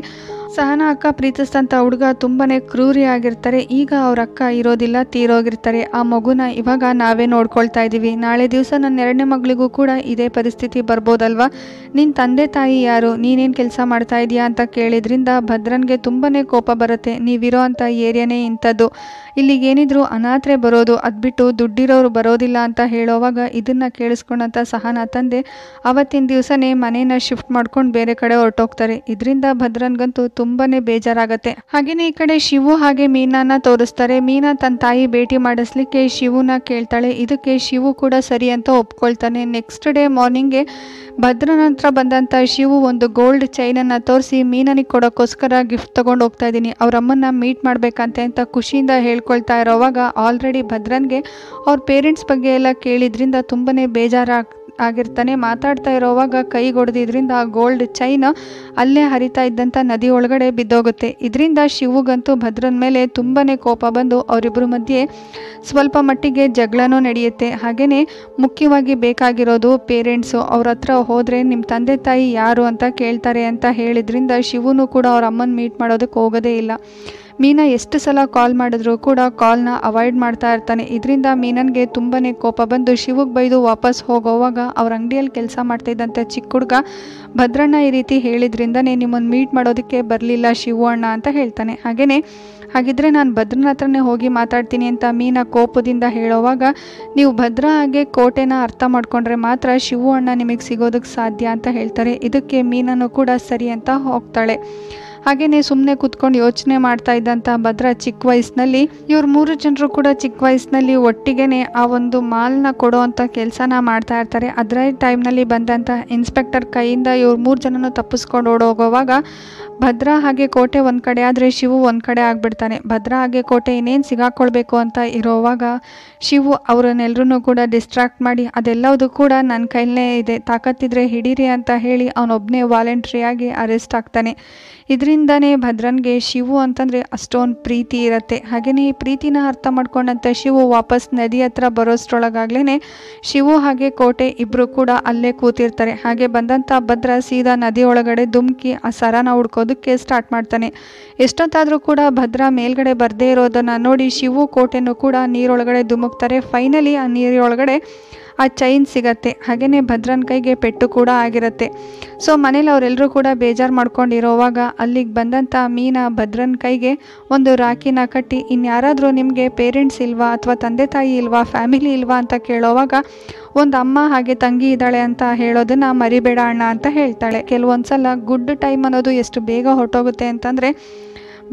ಸಹನಾ ಅಕ್ಕ ಪ್ರೀತಿಸಿದಂಥ ಹುಡುಗ ತುಂಬಾ ಕ್ರೂರಿ ಆಗಿರ್ತಾರೆ. ಈಗ ಅವ್ರ ಅಕ್ಕ ಇರೋದಿಲ್ಲ, ತೀರೋಗಿರ್ತಾರೆ. ಆ ಮಗುನ ಇವಾಗ ನಾವೇ ನೋಡ್ಕೊಳ್ತಾ ಇದ್ದೀವಿ. ನಾಳೆ ದಿವಸ ನನ್ನ 2ನೇ ಮಗಳಿಗೂ ಕೂಡ ಇದೇ ಪರಿಸ್ಥಿತಿ ಬರ್ಬೋದಲ್ವಾ? ನಿನ್ನ ತಂದೆ ತಾಯಿ ಯಾರು, ನೀನೇನು ಕೆಲಸ ಮಾಡ್ತಾ ಇದೀಯಾ ಅಂತ ಕೇಳಿದ್ರಿಂದ ಭದ್ರನ್ಗೆ ತುಂಬಾ ಕೋಪ ಬರುತ್ತೆ. ನೀವಿರೋ ಅಂಥ ಏರಿಯಾನೇ ಇಂಥದ್ದು, ಇಲ್ಲಿಗೇನಿದ್ರು ಅನಾಥರೆ ಬರೋದು, ಅದು ಬಿಟ್ಟು ದುಡ್ಡಿರೋರು ಬರೋದಿಲ್ಲ ಅಂತ ಹೇಳೋವಾಗ ಇದನ್ನು ಕೇಳಿಸ್ಕೊಂಡಂಥ ಸಹನಾ ತಂದೆ ಅವತ್ತಿನ ದಿವಸನೇ ಮನೇನ ಶಿಫ್ಟ್ ಮಾಡ್ಕೊಂಡು ಬೇರೆ ಕಡೆ ಹೊರಟೋಗ್ತಾರೆ. ಇದರಿಂದ ಭದ್ರನ್ಗಂತೂ ತುಂಬಾ ಬೇಜಾರಾಗತ್ತೆ. ಹಾಗೆಯೇ ಈ ಕಡೆ ಶಿವು ಹಾಗೆ ಮೀನಾನ ತೋರಿಸ್ತಾರೆ. ಮೀನಾ ತನ್ನ ತಾಯಿ ಭೇಟಿ ಮಾಡಿಸ್ಲಿಕ್ಕೆ ಶಿವುನ ಕೇಳ್ತಾಳೆ. ಇದಕ್ಕೆ ಶಿವು ಕೂಡ ಸರಿ ಅಂತ ಒಪ್ಕೊಳ್ತಾನೆ. ನೆಕ್ಸ್ಟ್ ಡೇ ಮಾರ್ನಿಂಗ್ಗೆ ಭದ್ರನ ಹತ್ರ ಬಂದಂಥ ಶಿವು ಒಂದು ಗೋಲ್ಡ್ ಚೈನನ್ನು ತೋರಿಸಿ ಮೀನನಿಗೆ ಕೊಡೋಕ್ಕೋಸ್ಕರ ಗಿಫ್ಟ್ ತೊಗೊಂಡು ಹೋಗ್ತಾ ಇದ್ದೀನಿ, ಅವರಮ್ಮನ್ನ ಮೀಟ್ ಮಾಡಬೇಕಂತೆ ಅಂತ ಖುಷಿಯಿಂದ ಹೇಳ್ಕೊಳ್ತಾ ಇರೋವಾಗ ಆಲ್ರೆಡಿ ಭದ್ರನ್ಗೆ ಅವ್ರ ಪೇರೆಂಟ್ಸ್ ಬಗ್ಗೆ ಎಲ್ಲ ಕೇಳಿದ್ರಿಂದ ತುಂಬಾ ಆಗಿರ್ತಾನೆ. ಮಾತಾಡ್ತಾ ಇರೋವಾಗ ಕೈಗೊಡ್ದಿದ್ರಿಂದ ಆ ಗೋಲ್ಡ್ ಚೈನ್ ಅಲ್ಲೇ ಹರಿತಾ ಇದ್ದಂಥ ನದಿ ಒಳಗಡೆ ಬಿದ್ದೋಗುತ್ತೆ. ಇದರಿಂದ ಶಿವುಗಂತೂ ಭದ್ರನ ಮೇಲೆ ತುಂಬಾ ಕೋಪ ಬಂದು ಅವರಿಬ್ಬರ ಮಧ್ಯೆ ಸ್ವಲ್ಪ ಮಟ್ಟಿಗೆ ಜಗಳನೂ ನಡೆಯುತ್ತೆ. ಹಾಗೆಯೇ ಮುಖ್ಯವಾಗಿ ಬೇಕಾಗಿರೋದು ಪೇರೆಂಟ್ಸು. ಅವ್ರ ಹತ್ರ ಹೋದರೆ ನಿಮ್ಮ ತಂದೆ ತಾಯಿ ಯಾರು ಅಂತ ಕೇಳ್ತಾರೆ ಅಂತ ಹೇಳಿದ್ರಿಂದ ಶಿವನು ಕೂಡ ಅವ್ರ ಅಮ್ಮನ ಮೀಟ್ ಮಾಡೋದಕ್ಕೆ ಹೋಗೋದೇ ಇಲ್ಲ. ಮೀನಾ ಎಷ್ಟು ಸಲ ಕಾಲ್ ಮಾಡಿದ್ರು ಕೂಡ ಕಾಲ್ನ ಅವಾಯ್ಡ್ ಮಾಡ್ತಾ ಇರ್ತಾನೆ. ಇದರಿಂದ ಮೀನನ್ಗೆ ತುಂಬಾ ಕೋಪ ಬಂದು ಶಿವಗೆ ಬೈದು ವಾಪಸ್ ಹೋಗೋವಾಗ ಅವ್ರ ಅಂಗಡಿಯಲ್ಲಿ ಕೆಲಸ ಮಾಡ್ತಾಯಿದ್ದಂಥ ಚಿಕ್ಕ ಹುಡುಗ ಭದ್ರಣ್ಣ ಈ ರೀತಿ ಹೇಳಿದ್ರಿಂದನೇ ನಿಮ್ಮನ್ನು ಮೀಟ್ ಮಾಡೋದಕ್ಕೆ ಬರಲಿಲ್ಲ ಶಿವು ಅಣ್ಣ ಅಂತ ಹೇಳ್ತಾನೆ. ಹಾಗಿದ್ರೆ ನಾನು ಭದ್ರನ ಹತ್ರನೇ ಹೋಗಿ ಮಾತಾಡ್ತೀನಿ ಅಂತ ಮೀನಾ ಕೋಪದಿಂದ ಹೇಳೋವಾಗ ನೀವು ಭದ್ರ ಹಾಗೆ ಕೋಟೆನ ಅರ್ಥ ಮಾಡ್ಕೊಂಡ್ರೆ ಮಾತ್ರ ಶಿವು ಅಣ್ಣ ನಿಮಗೆ ಸಿಗೋದಕ್ಕೆ ಸಾಧ್ಯ ಅಂತ ಹೇಳ್ತಾರೆ. ಇದಕ್ಕೆ ಮೀನನ್ನು ಕೂಡ ಸರಿ ಅಂತ ಹೋಗ್ತಾಳೆ. ಹಾಗೆಯೇ ಸುಮ್ಮನೆ ಕೂತ್ಕೊಂಡು ಯೋಚನೆ ಮಾಡ್ತಾ ಇದ್ದಂಥ ಭದ್ರ ಚಿಕ್ಕ ವಯಸ್ಸಿನಲ್ಲಿ ಇವ್ರು 3 ಜನರು ಕೂಡ ಚಿಕ್ಕ ವಯಸ್ಸಿನಲ್ಲಿ ಒಟ್ಟಿಗೆ ಆ ಒಂದು ಮಾಲ್ನ ಕೊಡೋ ಅಂಥ ಕೆಲಸನ ಮಾಡ್ತಾ ಇರ್ತಾರೆ. ಅದರ ಟೈಮ್ನಲ್ಲಿ ಬಂದಂಥ ಇನ್ಸ್ಪೆಕ್ಟರ್ ಕೈಯಿಂದ ಇವ್ರು 3 ಜನನೂ ತಪ್ಪಿಸ್ಕೊಂಡು ಓಡೋಗೋವಾಗ ಭದ್ರ ಹಾಗೆ ಕೋಟೆ ಒಂದು ಕಡೆ ಆದರೆ ಶಿವು ಒಂದು ಕಡೆ ಆಗಿಬಿಡ್ತಾನೆ. ಭದ್ರ ಹಾಗೆ ಕೋಟೆ ಇನ್ನೇನು ಸಿಗಾಕೊಳ್ಬೇಕು ಅಂತ ಇರೋವಾಗ ಶಿವು ಅವರನ್ನೆಲ್ಲರೂ ಕೂಡ ಡಿಸ್ಟ್ರಾಕ್ಟ್ ಮಾಡಿ ಅದೆಲ್ಲವುದು ಕೂಡ ನನ್ನ ಕೈಲೇ ಇದೆ, ತಾಕತ್ತಿದ್ರೆ ಹಿಡೀರಿ ಅಂತ ಹೇಳಿ ಅವನೊಬ್ಬನೇ ವಾಲಂಟ್ರಿಯಾಗಿ ಅರೆಸ್ಟ್ ಆಗ್ತಾನೆ. ಇದರಿಂದನೇ ಭದ್ರನ್ಗೆ ಶಿವು ಅಂತಂದರೆ ಅಷ್ಟೊಂದು ಪ್ರೀತಿ ಇರುತ್ತೆ. ಹಾಗೆಯೇ ಈ ಪ್ರೀತಿನ ಅರ್ಥ ಮಾಡ್ಕೊಂಡಂಥ ಶಿವು ವಾಪಸ್ ನದಿ ಹತ್ರ ಬರೋಷ್ಟರೊಳಗಾಗ್ಲೇ ಶಿವು ಹಾಗೆ ಕೋಟೆ ಇಬ್ಬರು ಕೂಡ ಅಲ್ಲೇ ಕೂತಿರ್ತಾರೆ. ಹಾಗೆ ಬಂದಂಥ ಭದ್ರ ಸೀದಾ ನದಿ ಒಳಗಡೆ ಧುಮುಕಿ ಆ ಸರನ ಹುಡ್ಕೋದಕ್ಕೆ ಸ್ಟಾರ್ಟ್ ಮಾಡ್ತಾನೆ. ಎಷ್ಟೊತ್ತಾದರೂ ಕೂಡ ಭದ್ರ ಮೇಲ್ಗಡೆ ಬರದೇ ಇರೋದನ್ನು ನೋಡಿ ಶಿವು ಕೋಟೆನೂ ಕೂಡ ನೀರೊಳಗಡೆ ಧುಮುಕ್ತಾರೆ. ಫೈನಲಿ ಆ ನೀರೊಳಗಡೆ ಆ ಚೈನ್ ಸಿಗತ್ತೆ. ಹಾಗೆಯೇ ಭದ್ರನ ಕೈಗೆ ಪೆಟ್ಟು ಕೂಡ ಆಗಿರುತ್ತೆ. ಸೊ ಮನೇಲಿ ಅವರೆಲ್ಲರೂ ಕೂಡ ಬೇಜಾರು ಮಾಡ್ಕೊಂಡಿರೋವಾಗ ಅಲ್ಲಿಗೆ ಬಂದಂಥ ಮೀನಾ ಭದ್ರನ ಕೈಗೆ ಒಂದು ರಾಖಿನ ಕಟ್ಟಿ ಇನ್ಯಾರಾದರೂ ನಿಮಗೆ ಪೇರೆಂಟ್ಸ್ ಇಲ್ವಾ ಅಥವಾ ತಂದೆ ತಾಯಿ ಇಲ್ವಾ, ಫ್ಯಾಮಿಲಿ ಇಲ್ವಾ ಅಂತ ಕೇಳೋವಾಗ ಒಂದು ಅಮ್ಮ ಹಾಗೆ ತಂಗಿ ಇದ್ದಾಳೆ ಅಂತ ಹೇಳೋದನ್ನು ಮರಿಬೇಡ ಅಣ್ಣ ಅಂತ ಹೇಳ್ತಾಳೆ. ಕೆಲವೊಂದು ಸಲ ಗುಡ್ ಟೈಮ್ ಅನ್ನೋದು ಎಷ್ಟು ಬೇಗ ಹೊರಟೋಗುತ್ತೆ ಅಂತಂದರೆ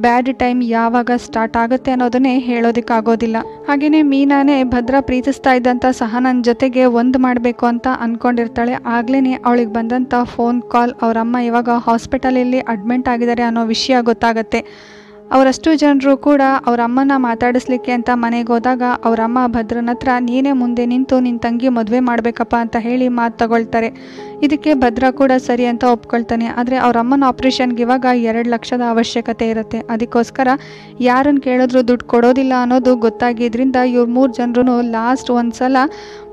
ಬ್ಯಾಡ್ ಟೈಮ್ ಯಾವಾಗ ಸ್ಟಾರ್ಟ್ ಆಗುತ್ತೆ ಅನ್ನೋದನ್ನೇ ಹೇಳೋದಕ್ಕಾಗೋದಿಲ್ಲ. ಹಾಗೆಯೇ ಮೀನಾನೇ ಭದ್ರ ಪ್ರೀತಿಸ್ತಾ ಇದ್ದಂಥ ಸಹನನ ಜೊತೆಗೆ ಒಂದು ಮಾಡಬೇಕು ಅಂತ ಅಂದ್ಕೊಂಡಿರ್ತಾಳೆ. ಆಗ್ಲೇ ಅವಳಿಗೆ ಬಂದಂಥ ಫೋನ್ ಕಾಲ್ ಅವರಮ್ಮ ಇವಾಗ ಹಾಸ್ಪಿಟಲಲ್ಲಿ ಅಡ್ಮಿಂಟ್ ಆಗಿದ್ದಾರೆ ಅನ್ನೋ ವಿಷಯ ಗೊತ್ತಾಗತ್ತೆ. ಅವರಷ್ಟು ಜನರು ಕೂಡ ಅವ್ರ ಅಮ್ಮನ ಮಾತಾಡಿಸ್ಲಿಕ್ಕೆ ಅಂತ ಮನೆಗೆ ಹೋದಾಗ ಅವರಮ್ಮ ಭದ್ರನ ಹತ್ರ ನೀನೇ ಮುಂದೆ ನಿಂತು ನಿನ್ನ ತಂಗಿ ಮದುವೆ ಮಾಡಬೇಕಪ್ಪ ಅಂತ ಹೇಳಿ ಮಾತು ತಗೊಳ್ತಾರೆ. ಇದಕ್ಕೆ ಭದ್ರ ಕೂಡ ಸರಿ ಅಂತ ಒಪ್ಕೊಳ್ತಾನೆ. ಆದರೆ ಅವ್ರ ಅಮ್ಮನ ಆಪ್ರೇಷನ್ಗೆ ಇವಾಗ 2 ಲಕ್ಷದ ಅವಶ್ಯಕತೆ ಇರುತ್ತೆ. ಅದಕ್ಕೋಸ್ಕರ ಯಾರನ್ನು ಕೇಳಿದ್ರು ದುಡ್ಡು ಕೊಡೋದಿಲ್ಲ ಅನ್ನೋದು ಗೊತ್ತಾಗಿದ್ರಿಂದ ಇವ್ರು 3 ಜನರು ಲಾಸ್ಟ್ ಒಂದು ಸಲ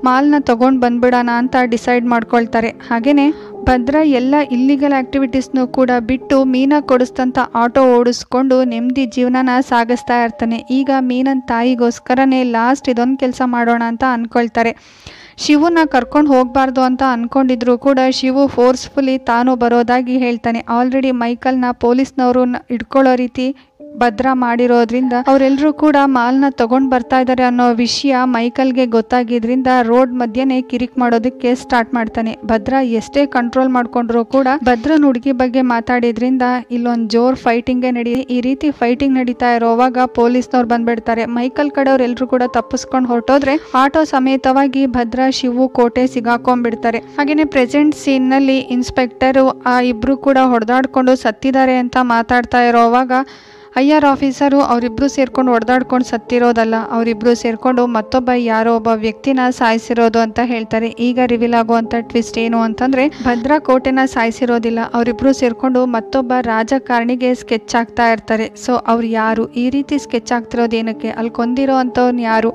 ಮಾಲ್ನ ತೊಗೊಂಡು ಬಂದ್ಬಿಡೋಣ ಅಂತ ಡಿಸೈಡ್ ಮಾಡ್ಕೊಳ್ತಾರೆ. ಹಾಗೆಯೇ ಭದ್ರ ಎಲ್ಲ ಇಲ್ಲಿಗಲ್ ಆ್ಯಕ್ಟಿವಿಟೀಸ್ನೂ ಕೂಡ ಬಿಟ್ಟು ಮೀನಾ ಕೊಡಿಸ್ತಂಥ ಆಟೋ ಓಡಿಸ್ಕೊಂಡು ನೆಮ್ಮದಿ ಜೀವನನ ಸಾಗಿಸ್ತಾ ಇರ್ತಾನೆ. ಈಗ ಮೀನನ ತಾಯಿಗೋಸ್ಕರನೇ ಲಾಸ್ಟ್ ಇದೊಂದು ಕೆಲಸ ಮಾಡೋಣ ಅಂತ ಅಂದ್ಕೊಳ್ತಾರೆ. ಶಿವನ ಕರ್ಕೊಂಡು ಹೋಗಬಾರ್ದು ಅಂತ ಅಂದ್ಕೊಂಡಿದ್ರು ಕೂಡ ಶಿವು ಫೋರ್ಸ್ಫುಲಿ ತಾನು ಬರೋದಾಗಿ ಹೇಳ್ತಾನೆ. ಆಲ್ರೆಡಿ ಮೈಕಲ್ನ ಪೊಲೀಸ್ನವರು ಹಿಡ್ಕೊಳ್ಳೋ ರೀತಿ ಭದ್ರಾ ಮಾಡಿರೋದ್ರಿಂದ ಅವರೆಲ್ಲರೂ ಕೂಡ ಮಾಲ್ನ ತಗೊಂಡ್ ಬರ್ತಾ ಇದ್ದಾರೆ ಅನ್ನೋ ವಿಷಯ ಮೈಕಲ್ಗೆ ಗೊತ್ತಾಗಿದ್ರಿಂದ ರೋಡ್ ಮಧ್ಯೆನೆ ಕಿರಿಕ್ ಮಾಡೋದಕ್ಕೆ ಸ್ಟಾರ್ಟ್ ಮಾಡ್ತಾನೆ. ಭದ್ರಾ ಎಷ್ಟೇ ಕಂಟ್ರೋಲ್ ಮಾಡ್ಕೊಂಡ್ರು ಕೂಡ ಭದ್ರನ್ ಹುಡುಗಿ ಬಗ್ಗೆ ಮಾತಾಡಿದ್ರಿಂದ ಇಲ್ಲೊಂದ್ ಜೋರ್ ಫೈಟಿಂಗೇ ಈ ರೀತಿ ಫೈಟಿಂಗ್ ನಡೀತಾ ಇರೋವಾಗ ಪೊಲೀಸ್ನವ್ರು ಬಂದ್ಬಿಡ್ತಾರೆ. ಮೈಕಲ್ ಕಡೆಯವ್ರು ಎಲ್ರು ಕೂಡ ತಪ್ಪಿಸ್ಕೊಂಡು ಹೊರಟೋದ್ರೆ ಆಟೋ ಸಮೇತವಾಗಿ ಭದ್ರಾ ಶಿವು ಕೋಟೆ ಸಿಗಾಕೊಂಡ್ಬಿಡ್ತಾರೆ. ಹಾಗೇನೆ ಪ್ರೆಸೆಂಟ್ ಸೀನ್ ನಲ್ಲಿ ಇನ್ಸ್ಪೆಕ್ಟರ್ ಆ ಇಬ್ರು ಕೂಡ ಹೊಡೆದಾಡ್ಕೊಂಡು ಸತ್ತಿದ್ದಾರೆ ಅಂತ ಮಾತಾಡ್ತಾ ಇರೋವಾಗ ಐಆರ್ ಆಫೀಸರು ಅವರಿಬ್ರು ಸೇರ್ಕೊಂಡು ಹೊಡೆದಾಡ್ಕೊಂಡು ಸತ್ತಿರೋದಲ್ಲ, ಅವರಿಬ್ರು ಸೇರ್ಕೊಂಡು ಮತ್ತೊಬ್ಬ ಯಾರೋ ಒಬ್ಬ ವ್ಯಕ್ತಿನ ಸಾಯಿಸಿರೋದು ಅಂತ ಹೇಳ್ತಾರೆ. ಈಗ ರಿವೀಲ್ ಆಗುವಂತ ಟ್ವಿಸ್ಟ್ ಏನು ಅಂತಂದ್ರೆ ಭದ್ರಾ ಕೋಟೆನ ಸಾಯಿಸಿರೋದಿಲ್ಲ, ಅವರಿಬ್ರು ಸೇರ್ಕೊಂಡು ಮತ್ತೊಬ್ಬ ರಾಜಕಾರಣಿಗೆ ಸ್ಕೆಚ್ ಆಗ್ತಾ ಇರ್ತಾರೆ. ಸೊ ಅವ್ರು ಯಾರು, ಈ ರೀತಿ ಸ್ಕೆಚ್ ಆಗ್ತಿರೋದು ಏನಕ್ಕೆ, ಅಲ್ಲಿ ಕೊಂದಿರೋ ಅಂಥವ್ನು ಯಾರು,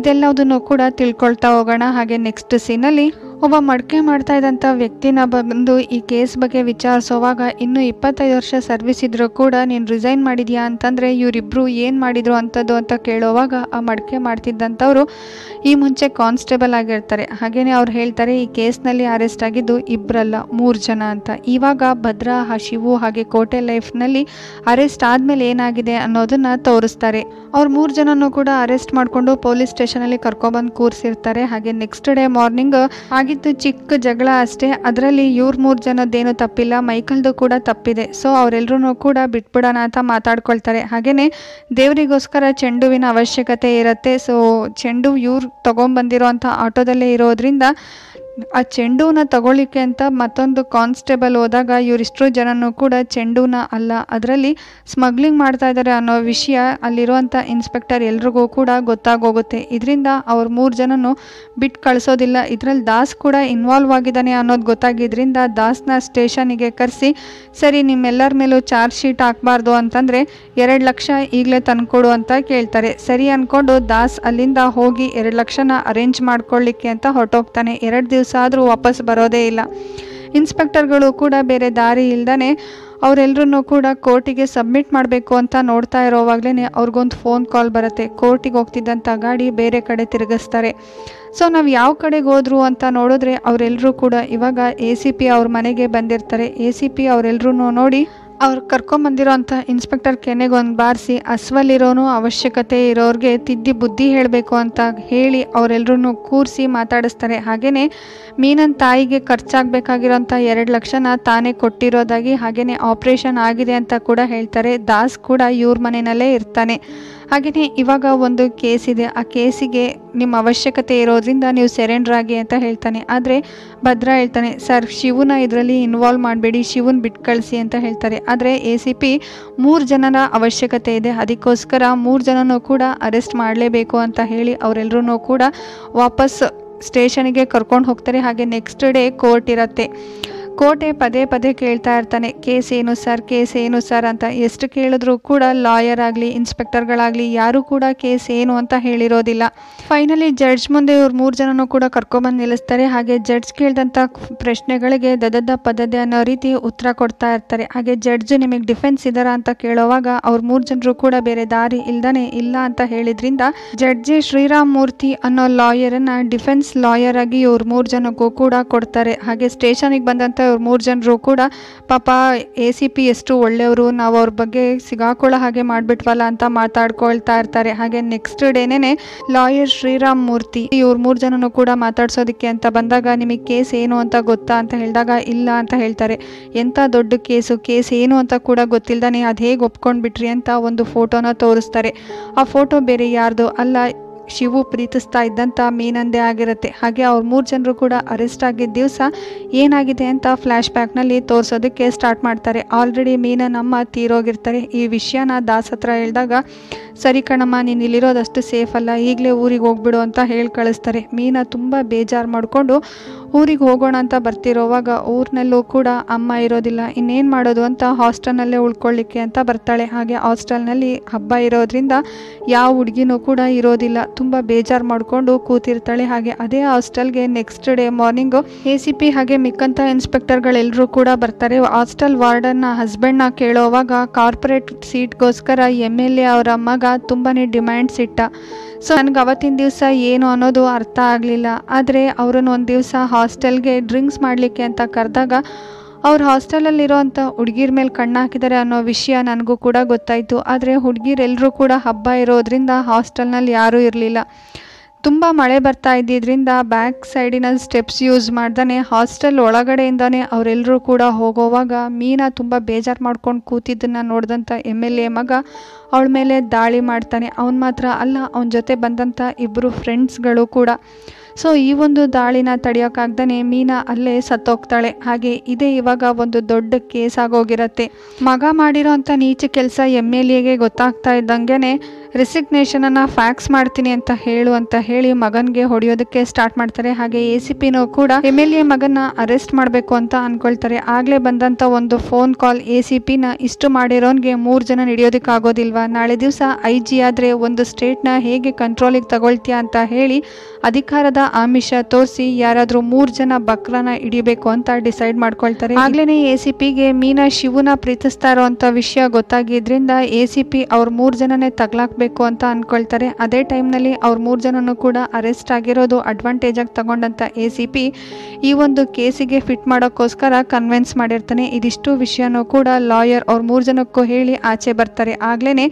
ಇದೆಲ್ಲದನ್ನು ಕೂಡ ತಿಳ್ಕೊಳ್ತಾ ಹೋಗೋಣ. ಹಾಗೆ ನೆಕ್ಸ್ಟ್ ಸೀನಲ್ಲಿ ಒಬ್ಬ ಮಡಕೆ ಮಾಡ್ತಾ ಇದ್ದಂಥ ವ್ಯಕ್ತಿನ ಬಂದು ಈ ಕೇಸ್ ಬಗ್ಗೆ ವಿಚಾರಿಸೋವಾಗ ಇನ್ನೂ 25 ವರ್ಷ ಸರ್ವಿಸ್ ಇದ್ರೂ ಕೂಡ ನೀನು ರಿಸೈನ್ ಮಾಡಿದ್ಯಾ ಅಂತಂದರೆ ಇವರಿಬ್ರು ಏನು ಮಾಡಿದ್ರು ಅಂಥದ್ದು ಅಂತ ಕೇಳೋವಾಗ ಆ ಮಡಕೆ ಮಾಡ್ತಿದ್ದಂಥವ್ರು ಈ ಮುಂಚೆ ಕಾನ್ಸ್ಟೇಬಲ್ ಆಗಿರ್ತಾರೆ. ಹಾಗೇನೆ ಅವ್ರು ಹೇಳ್ತಾರೆ ಈ ಕೇಸ್ನಲ್ಲಿ ಅರೆಸ್ಟ್ ಆಗಿದ್ದು ಇಬ್ಬರಲ್ಲ 3 ಜನ ಅಂತ. ಇವಾಗ ಭದ್ರಾ, ಶಿವು ಹಾಗೆ ಕೋಟೆ ಲೈಫ್ನಲ್ಲಿ ಅರೆಸ್ಟ್ ಆದಮೇಲೆ ಏನಾಗಿದೆ ಅನ್ನೋದನ್ನ ತೋರಿಸ್ತಾರೆ. ಅವ್ರು 3 ಜನನೂ ಕೂಡ ಅರೆಸ್ಟ್ ಮಾಡಿಕೊಂಡು ಪೊಲೀಸ್ ಸ್ಟೇಷನಲ್ಲಿ ಕರ್ಕೊಬಂದು ಕೂರಿಸಿರ್ತಾರೆ. ಹಾಗೆ ನೆಕ್ಸ್ಟ್ ಡೇ ಮಾರ್ನಿಂಗ್ ಆಗಿದ್ದು ಚಿಕ್ಕ ಜಗಳ ಅಷ್ಟೇ, ಅದರಲ್ಲಿ ಇವ್ರ 3 ಜನದ್ದೇನು ತಪ್ಪಿಲ್ಲ, ಮೈಕಲ್ದು ಕೂಡ ತಪ್ಪಿದೆ. ಸೊ ಅವರೆಲ್ಲರೂ ಕೂಡ ಬಿಟ್ಬಿಡೋಣ ಅಂತ ಮಾತಾಡ್ಕೊಳ್ತಾರೆ. ಹಾಗೇನೆ ದೇವರಿಗೋಸ್ಕರ ಚೆಂಡುವಿನ ಅವಶ್ಯಕತೆ ಇರುತ್ತೆ. ಸೊ ಚೆಂಡು ಇವ್ರು ತಗೊಂಡ್ಬಂದಿರೋ ಅಂಥ ಆಟೋದಲ್ಲೇ ಇರೋದ್ರಿಂದ ಆ ಚೆಂಡುನ ತಗೊಳ್ಳಿಕ್ಕೆ ಅಂತ ಮತ್ತೊಂದು ಕಾನ್ಸ್ಟೇಬಲ್ ಹೋದಾಗ ಇವರಿಷ್ಟು ಜನನೂ ಕೂಡ ಚೆಂಡುನ ಅಲ್ಲ, ಅದರಲ್ಲಿ ಸ್ಮಗ್ಲಿಂಗ್ ಮಾಡ್ತಾ ಇದ್ದಾರೆ ಅನ್ನೋ ವಿಷಯ ಅಲ್ಲಿರುವಂಥ ಇನ್ಸ್ಪೆಕ್ಟರ್ ಎಲ್ರಿಗೂ ಕೂಡ ಗೊತ್ತಾಗೋಗುತ್ತೆ. ಇದರಿಂದ ಅವ್ರು 3 ಜನನು ಬಿಟ್ಟು ಕಳಿಸೋದಿಲ್ಲ. ಇದರಲ್ಲಿ ದಾಸ್ ಕೂಡ ಇನ್ವಾಲ್ವ್ ಆಗಿದ್ದಾನೆ ಅನ್ನೋದು ಗೊತ್ತಾಗಿದ್ದರಿಂದ ದಾಸ್ನ ಸ್ಟೇಷನಿಗೆ ಕರೆಸಿ ಸರಿ ನಿಮ್ಮೆಲ್ಲರ ಮೇಲೂ ಚಾರ್ಜ್ ಶೀಟ್ ಹಾಕಬಾರ್ದು ಅಂತಂದರೆ 2 ಲಕ್ಷ ಈಗಲೇ ತಂದ್ಕೊಡು ಅಂತ ಕೇಳ್ತಾರೆ. ಸರಿ ಅಂದ್ಕೊಂಡು ದಾಸ್ ಅಲ್ಲಿಂದ ಹೋಗಿ 2 ಲಕ್ಷನ ಅರೇಂಜ್ ಮಾಡ್ಕೊಳ್ಳಿಕ್ಕೆ ಅಂತ ಹೊರಟೋಗ್ತಾನೆ. 2 ದಿವಸ ಆದರೂ ವಾಪಸ್ ಬರೋದೇ ಇಲ್ಲ. ಇನ್ಸ್ಪೆಕ್ಟರ್ಗಳು ಕೂಡ ಬೇರೆ ದಾರಿ ಇಲ್ದೇ ಅವರೆಲ್ಲರೂ ಕೂಡ ಕೋರ್ಟಿಗೆ ಸಬ್ಮಿಟ್ ಮಾಡಬೇಕು ಅಂತ ನೋಡ್ತಾ ಇರೋವಾಗಲೇ ಅವ್ರಿಗೊಂದು ಫೋನ್ ಕಾಲ್ ಬರುತ್ತೆ. ಕೋರ್ಟಿಗೆ ಹೋಗ್ತಿದ್ದಂಥ ಗಾಡಿ ಬೇರೆ ಕಡೆ ತಿರುಗಿಸ್ತಾರೆ. ಸೊ ನಾವು ಯಾವ ಕಡೆಗೆ ಹೋದ್ರು ಅಂತ ನೋಡಿದ್ರೆ ಅವರೆಲ್ಲರೂ ಕೂಡ ಇವಾಗ ACP ಅವ್ರ ಮನೆಗೆ ಬಂದಿರ್ತಾರೆ. ACP ಅವರೆಲ್ಲರೂ ನೋಡಿ ಅವ್ರು ಕರ್ಕೊಂಬಂದಿರೋ ಅಂಥ ಇನ್ಸ್ಪೆಕ್ಟರ್ ಕೆನೆಗೊಂದು ಬಾರಿಸಿ ಅಸ್ವಲ್ಲಿರೋನು ಅವಶ್ಯಕತೆ ಇರೋರಿಗೆ ತಿದ್ದಿ ಬುದ್ಧಿ ಹೇಳಬೇಕು ಅಂತ ಹೇಳಿ ಅವರೆಲ್ಲರೂ ಕೂರಿಸಿ ಮಾತಾಡಿಸ್ತಾರೆ. ಹಾಗೆಯೇ ಮೀನನ್ ತಾಯಿಗೆ ಖರ್ಚಾಗಬೇಕಾಗಿರೋಂಥ 2 ಲಕ್ಷನ ತಾನೇ ಕೊಟ್ಟಿರೋದಾಗಿ ಹಾಗೆಯೇ ಆಪ್ರೇಷನ್ ಆಗಿದೆ ಅಂತ ಕೂಡ ಹೇಳ್ತಾರೆ. ದಾಸ್ ಕೂಡ ಇವ್ರ ಮನೆಯಲ್ಲೇ ಇರ್ತಾನೆ. ಹಾಗೆಯೇ ಇವಾಗ ಒಂದು ಕೇಸ್ ಇದೆ, ಆ ಕೇಸಿಗೆ ನಿಮ್ಮ ಅವಶ್ಯಕತೆ ಇರೋದ್ರಿಂದ ನೀವು ಸರೆಂಡರ್ ಆಗಿ ಅಂತ ಹೇಳ್ತಾನೆ. ಆದರೆ ಭದ್ರಾ ಹೇಳ್ತಾನೆ ಸರ್ ಶಿವನ ಇದರಲ್ಲಿ ಇನ್ವಾಲ್ವ್ ಮಾಡಬೇಡಿ, ಶಿವನ್ ಬಿಟ್ಟು ಕಳಿಸಿ ಅಂತ ಹೇಳ್ತಾರೆ. ಆದರೆ ACP 3 ಜನರ ಅವಶ್ಯಕತೆ ಇದೆ, ಅದಕ್ಕೋಸ್ಕರ 3 ಜನನೂ ಕೂಡ ಅರೆಸ್ಟ್ ಮಾಡಲೇಬೇಕು ಅಂತ ಹೇಳಿ ಅವರೆಲ್ಲರೂ ಕೂಡ ವಾಪಸ್ ಸ್ಟೇಷನಿಗೆ ಕರ್ಕೊಂಡು ಹೋಗ್ತಾರೆ. ಹಾಗೆ ನೆಕ್ಸ್ಟ್ ಡೇ ಕೋರ್ಟ್ ಇರುತ್ತೆ. ಕೋಟೆ ಪದೇ ಪದೇ ಕೇಳ್ತಾ ಇರ್ತಾನೆ ಕೇಸ್ ಏನು ಸರ್ ಅಂತ. ಎಷ್ಟು ಕೇಳಿದ್ರು ಕೂಡ ಲಾಯರ್ ಆಗಲಿ ಇನ್ಸ್ಪೆಕ್ಟರ್ಗಳಾಗಲಿ ಯಾರೂ ಕೂಡ ಕೇಸ್ ಏನು ಅಂತ ಹೇಳಿರೋದಿಲ್ಲ. ಫೈನಲಿ ಜಡ್ಜ್ ಮುಂದೆ ಇವ್ರು 3 ಜನನೂ ಕೂಡ ಕರ್ಕೊಂಬಂದು ನಿಲ್ಲಿಸ್ತಾರೆ. ಹಾಗೆ ಜಡ್ಜ್ ಕೇಳಿದಂಥ ಪ್ರಶ್ನೆಗಳಿಗೆ ದದದ ಪದದೆ ಅನ್ನೋ ರೀತಿ ಉತ್ತರ ಕೊಡ್ತಾ ಇರ್ತಾರೆ. ಹಾಗೆ ಜಡ್ಜ್ ನಿಮಗೆ ಡಿಫೆನ್ಸ್ ಇದ್ದಾರ ಅಂತ ಕೇಳೋವಾಗ ಅವ್ರು 3 ಜನರು ಕೂಡ ಬೇರೆ ದಾರಿ ಇಲ್ದಾನೆ ಇಲ್ಲ ಅಂತ ಹೇಳಿದ್ರಿಂದ ಜಡ್ಜಿ ಶ್ರೀರಾಮ್ ಮೂರ್ತಿ ಅನ್ನೋ ಲಾಯರನ್ನ ಡಿಫೆನ್ಸ್ ಲಾಯರ್ ಆಗಿ ಇವ್ರು 3 ಜನಕ್ಕೂ ಕೂಡ ಕೊಡ್ತಾರೆ. ಹಾಗೆ ಸ್ಟೇಷನಿಗೆ ಬಂದಂಥ ಇವ್ರು 3 ಜನರು ಕೂಡ ಪಾಪ ACP ಎಷ್ಟು ಒಳ್ಳೆಯವರು, ನಾವು ಅವ್ರ ಬಗ್ಗೆ ಸಿಗಾಕೊಳ್ಳೋ ಹಾಗೆ ಮಾಡಿಬಿಟ್ವಲ್ಲ ಅಂತ ಮಾತಾಡ್ಕೊಳ್ತಾ ಇರ್ತಾರೆ. ಹಾಗೆ ನೆಕ್ಸ್ಟ್ ಡೇನೇ ಲಾಯರ್ ಶ್ರೀರಾಮ್ ಮೂರ್ತಿ ಇವ್ರು 3 ಜನನು ಕೂಡ ಮಾತಾಡ್ಸೋದಕ್ಕೆ ಅಂತ ಬಂದಾಗ ನಿಮಗೆ ಕೇಸ್ ಏನು ಅಂತ ಗೊತ್ತಾ ಅಂತ ಹೇಳಿದಾಗ ಇಲ್ಲ ಅಂತ ಹೇಳ್ತಾರೆ. ಎಂಥ ದೊಡ್ಡ ಕೇಸ್ ಏನು ಅಂತ ಕೂಡ ಗೊತ್ತಿಲ್ದಾನೆ ಅದು ಹೇಗೆ ಒಪ್ಕೊಂಡ್ಬಿಟ್ರಿ ಅಂತ ಒಂದು ಫೋಟೋನ ತೋರಿಸ್ತಾರೆ. ಆ ಫೋಟೋ ಬೇರೆ ಯಾರ್ದು ಅಲ್ಲ, ಶಿವು ಪ್ರೀತಿಸ್ತಾ ಇದ್ದಂಥ ಮೀನಂದೇ ಆಗಿರುತ್ತೆ. ಹಾಗೆ ಅವ್ರು 3 ಜನರು ಕೂಡ ಅರೆಸ್ಟ್ ಆಗಿದ್ದ ದಿವಸ ಏನಾಗಿದೆ ಅಂತ ಫ್ಲ್ಯಾಶ್ ಬ್ಯಾಕ್ನಲ್ಲಿ ತೋರಿಸೋದಕ್ಕೆ ಸ್ಟಾರ್ಟ್ ಮಾಡ್ತಾರೆ. ಆಲ್ರೆಡಿ ಮೀನಮ್ಮ ತೀರೋಗಿರ್ತಾರೆ. ಈ ವಿಷಯನ ದಾಸ್ ಹತ್ರ ಹೇಳಿದಾಗ ಸರಿ ಕಣಮ್ಮ ನೀನು ಇಲ್ಲಿರೋದಷ್ಟು ಸೇಫ್ ಅಲ್ಲ, ಈಗಲೇ ಊರಿಗೆ ಹೋಗ್ಬಿಡು ಅಂತ ಹೇಳಿ ಕಳಿಸ್ತಾರೆ. ಮೀನ ತುಂಬ ಬೇಜಾರು ಮಾಡಿಕೊಂಡು ಊರಿಗೆ ಹೋಗೋಣ ಅಂತ ಬರ್ತಿರೋವಾಗ ಊರಿನಲ್ಲೂ ಕೂಡ ಅಮ್ಮ ಇರೋದಿಲ್ಲ, ಇನ್ನೇನು ಮಾಡೋದು ಅಂತ ಹಾಸ್ಟೆಲ್ನಲ್ಲೇ ಉಳ್ಕೊಳ್ಳಿಕ್ಕೆ ಅಂತ ಬರ್ತಾಳೆ. ಹಾಗೆ ಹಾಸ್ಟೆಲ್ನಲ್ಲಿ ಹಬ್ಬ ಇರೋದ್ರಿಂದ ಯಾವ ಹುಡುಗಿನೂ ಕೂಡ ಇರೋದಿಲ್ಲ, ತುಂಬ ಬೇಜಾರು ಮಾಡಿಕೊಂಡು ಕೂತಿರ್ತಾಳೆ. ಹಾಗೆ ಅದೇ ಹಾಸ್ಟೆಲ್ಗೆ ನೆಕ್ಸ್ಟ್ ಡೇ ಮಾರ್ನಿಂಗು ACP ಹಾಗೆ ಮಿಕ್ಕಂಥ ಇನ್ಸ್ಪೆಕ್ಟರ್ಗಳೆಲ್ಲರೂ ಕೂಡ ಬರ್ತಾರೆ. ಹಾಸ್ಟೆಲ್ ವಾರ್ಡನ್ನ ಹಸ್ಬೆಂಡ್ನ ಕೇಳೋವಾಗ ಕಾರ್ಪೊರೇಟ್ ಸೀಟ್ಗೋಸ್ಕರ MLA ಅವರ ಮಗ ತುಂಬಾ ಡಿಮ್ಯಾಂಡ್ಸ್ ಇಟ್ಟ. ಸೊ ನನಗೆ ಅವತ್ತಿನ ದಿವಸ ಏನು ಅನ್ನೋದು ಅರ್ಥ ಆಗಲಿಲ್ಲ. ಆದರೆ ಅವರನ್ನು ಒಂದು ದಿವಸ ಹಾಸ್ಟೆಲ್ಗೆ ಡ್ರಿಂಕ್ಸ್ ಮಾಡಲಿಕ್ಕೆ ಅಂತ ಕರೆದಾಗ ಅವ್ರ ಹಾಸ್ಟೆಲಲ್ಲಿರೋವಂಥ ಹುಡುಗಿರ ಮೇಲೆ ಕಣ್ಣು ಹಾಕಿದ್ದಾರೆ ಅನ್ನೋ ವಿಷಯ ನನಗೂ ಕೂಡ ಗೊತ್ತಾಯಿತು. ಆದರೆ ಹುಡುಗಿರೆಲ್ಲರೂ ಕೂಡ ಹಬ್ಬ ಇರೋದ್ರಿಂದ ಹಾಸ್ಟೆಲ್ನಲ್ಲಿ ಯಾರೂ ಇರಲಿಲ್ಲ. ತುಂಬ ಮಳೆ ಬರ್ತಾ ಇದ್ದಿದ್ದರಿಂದ ಬ್ಯಾಕ್ ಸೈಡಿನ ಸ್ಟೆಪ್ಸ್ ಯೂಸ್ ಮಾಡ್ದೇ ಹಾಸ್ಟೆಲ್ ಒಳಗಡೆಯಿಂದನೇ ಅವರೆಲ್ಲರೂ ಕೂಡ ಹೋಗೋವಾಗ ಮೀನಾ ತುಂಬ ಬೇಜಾರು ಮಾಡ್ಕೊಂಡು ಕೂತಿದ್ದನ್ನು ನೋಡಿದಂಥ MLA ಮಗ ಅವಳ ಮೇಲೆ ದಾಳಿ ಮಾಡ್ತಾನೆ. ಅವನು ಮಾತ್ರ ಅಲ್ಲ, ಅವನ ಜೊತೆ ಬಂದಂಥ ಇಬ್ಬರು ಫ್ರೆಂಡ್ಸ್ಗಳು ಕೂಡ. ಸೊ ಈ ಒಂದು ದಾಳಿನ ತಡೆಯೋಕ್ಕಾಗ್ದೇ ಮೀನಾ ಅಲ್ಲೇ ಸತ್ತೋಗ್ತಾಳೆ. ಹಾಗೆ ಇದೇ ಇವಾಗ ಒಂದು ದೊಡ್ಡ ಕೇಸ್ ಆಗೋಗಿರತ್ತೆ. ಮಗ ಮಾಡಿರೋ ಅಂಥ ನೀಚ ಕೆಲಸ MLAಗೆ ಗೊತ್ತಾಗ್ತಾ ಇದ್ದಂಗೆ ರೆಸಿಗ್ನೇಷನನ್ನು ಫ್ಯಾಕ್ಸ್ ಮಾಡ್ತೀನಿ ಅಂತ ಹೇಳಿ ಮಗನಿಗೆ ಹೊಡೆಯೋದಕ್ಕೆ ಸ್ಟಾರ್ಟ್ ಮಾಡ್ತಾರೆ. ಹಾಗೆ ACPನೂ ಕೂಡ MLA ಮಗನ ಅರೆಸ್ಟ್ ಮಾಡಬೇಕು ಅಂತ ಅಂದ್ಕೊಳ್ತಾರೆ. ಆಗಲೇ ಬಂದಂಥ ಒಂದು ಫೋನ್ ಕಾಲ್ ACPನ ಇಷ್ಟು ಮಾಡಿರೋನ್ಗೆ 3 ಜನ ಹಿಡಿಯೋದಕ್ಕಾಗೋದಿಲ್ವಾ, ನಾಳೆ ದಿವಸ IG ಆದರೆ ಒಂದು ಸ್ಟೇಟ್ನ ಹೇಗೆ ಕಂಟ್ರೋಲಿಗೆ ತಗೊಳ್ತೀಯಾ ಅಂತ ಹೇಳಿ ಅಧಿಕಾರದ ಆಮಿಷ ತೋರಿಸಿ ಯಾರಾದರೂ 3 ಜನ ಬಕ್ರನ ಹಿಡಿಬೇಕು ಅಂತ ಡಿಸೈಡ್ ಮಾಡ್ಕೊಳ್ತಾರೆ. ಆಗ್ಲೇ ACPಗೆ ಮೀನಾ ಶಿವನ ಪ್ರೀತಿಸ್ತಾ ಇರೋವಂಥ ವಿಷಯ ಗೊತ್ತಾಗಿದ್ರಿಂದ ACP ಅವ್ರ 3 ಜನನೇ ತಗ್ಲಾಕ್ಬೇಕು ಅಂತ ಅನ್ಕೊಳ್ತಾರೆ. ಅದೇ ಟೈಮ್ನಲ್ಲಿ ಅವ್ರ 3 ಜನನೂ ಕೂಡ ಅರೆಸ್ಟ್ ಆಗಿರೋದು ಅಡ್ವಾಂಟೇಜ್ ಆಗಿ ತಗೊಂಡಂಥ ACP ಈ ಒಂದು ಕೇಸಿಗೆ ಫಿಟ್ ಮಾಡೋಕ್ಕೋಸ್ಕರ ಕನ್ವಿನ್ಸ್ ಮಾಡಿರ್ತಾನೆ. ಇದಿಷ್ಟು ವಿಷಯನೂ ಕೂಡ ಲಾಯರ್ ಅವ್ರ 3 ಜನಕ್ಕೂ ಹೇಳಿ ಆಚೆ ಬರ್ತಾರೆ. ಆಗ್ಲೇ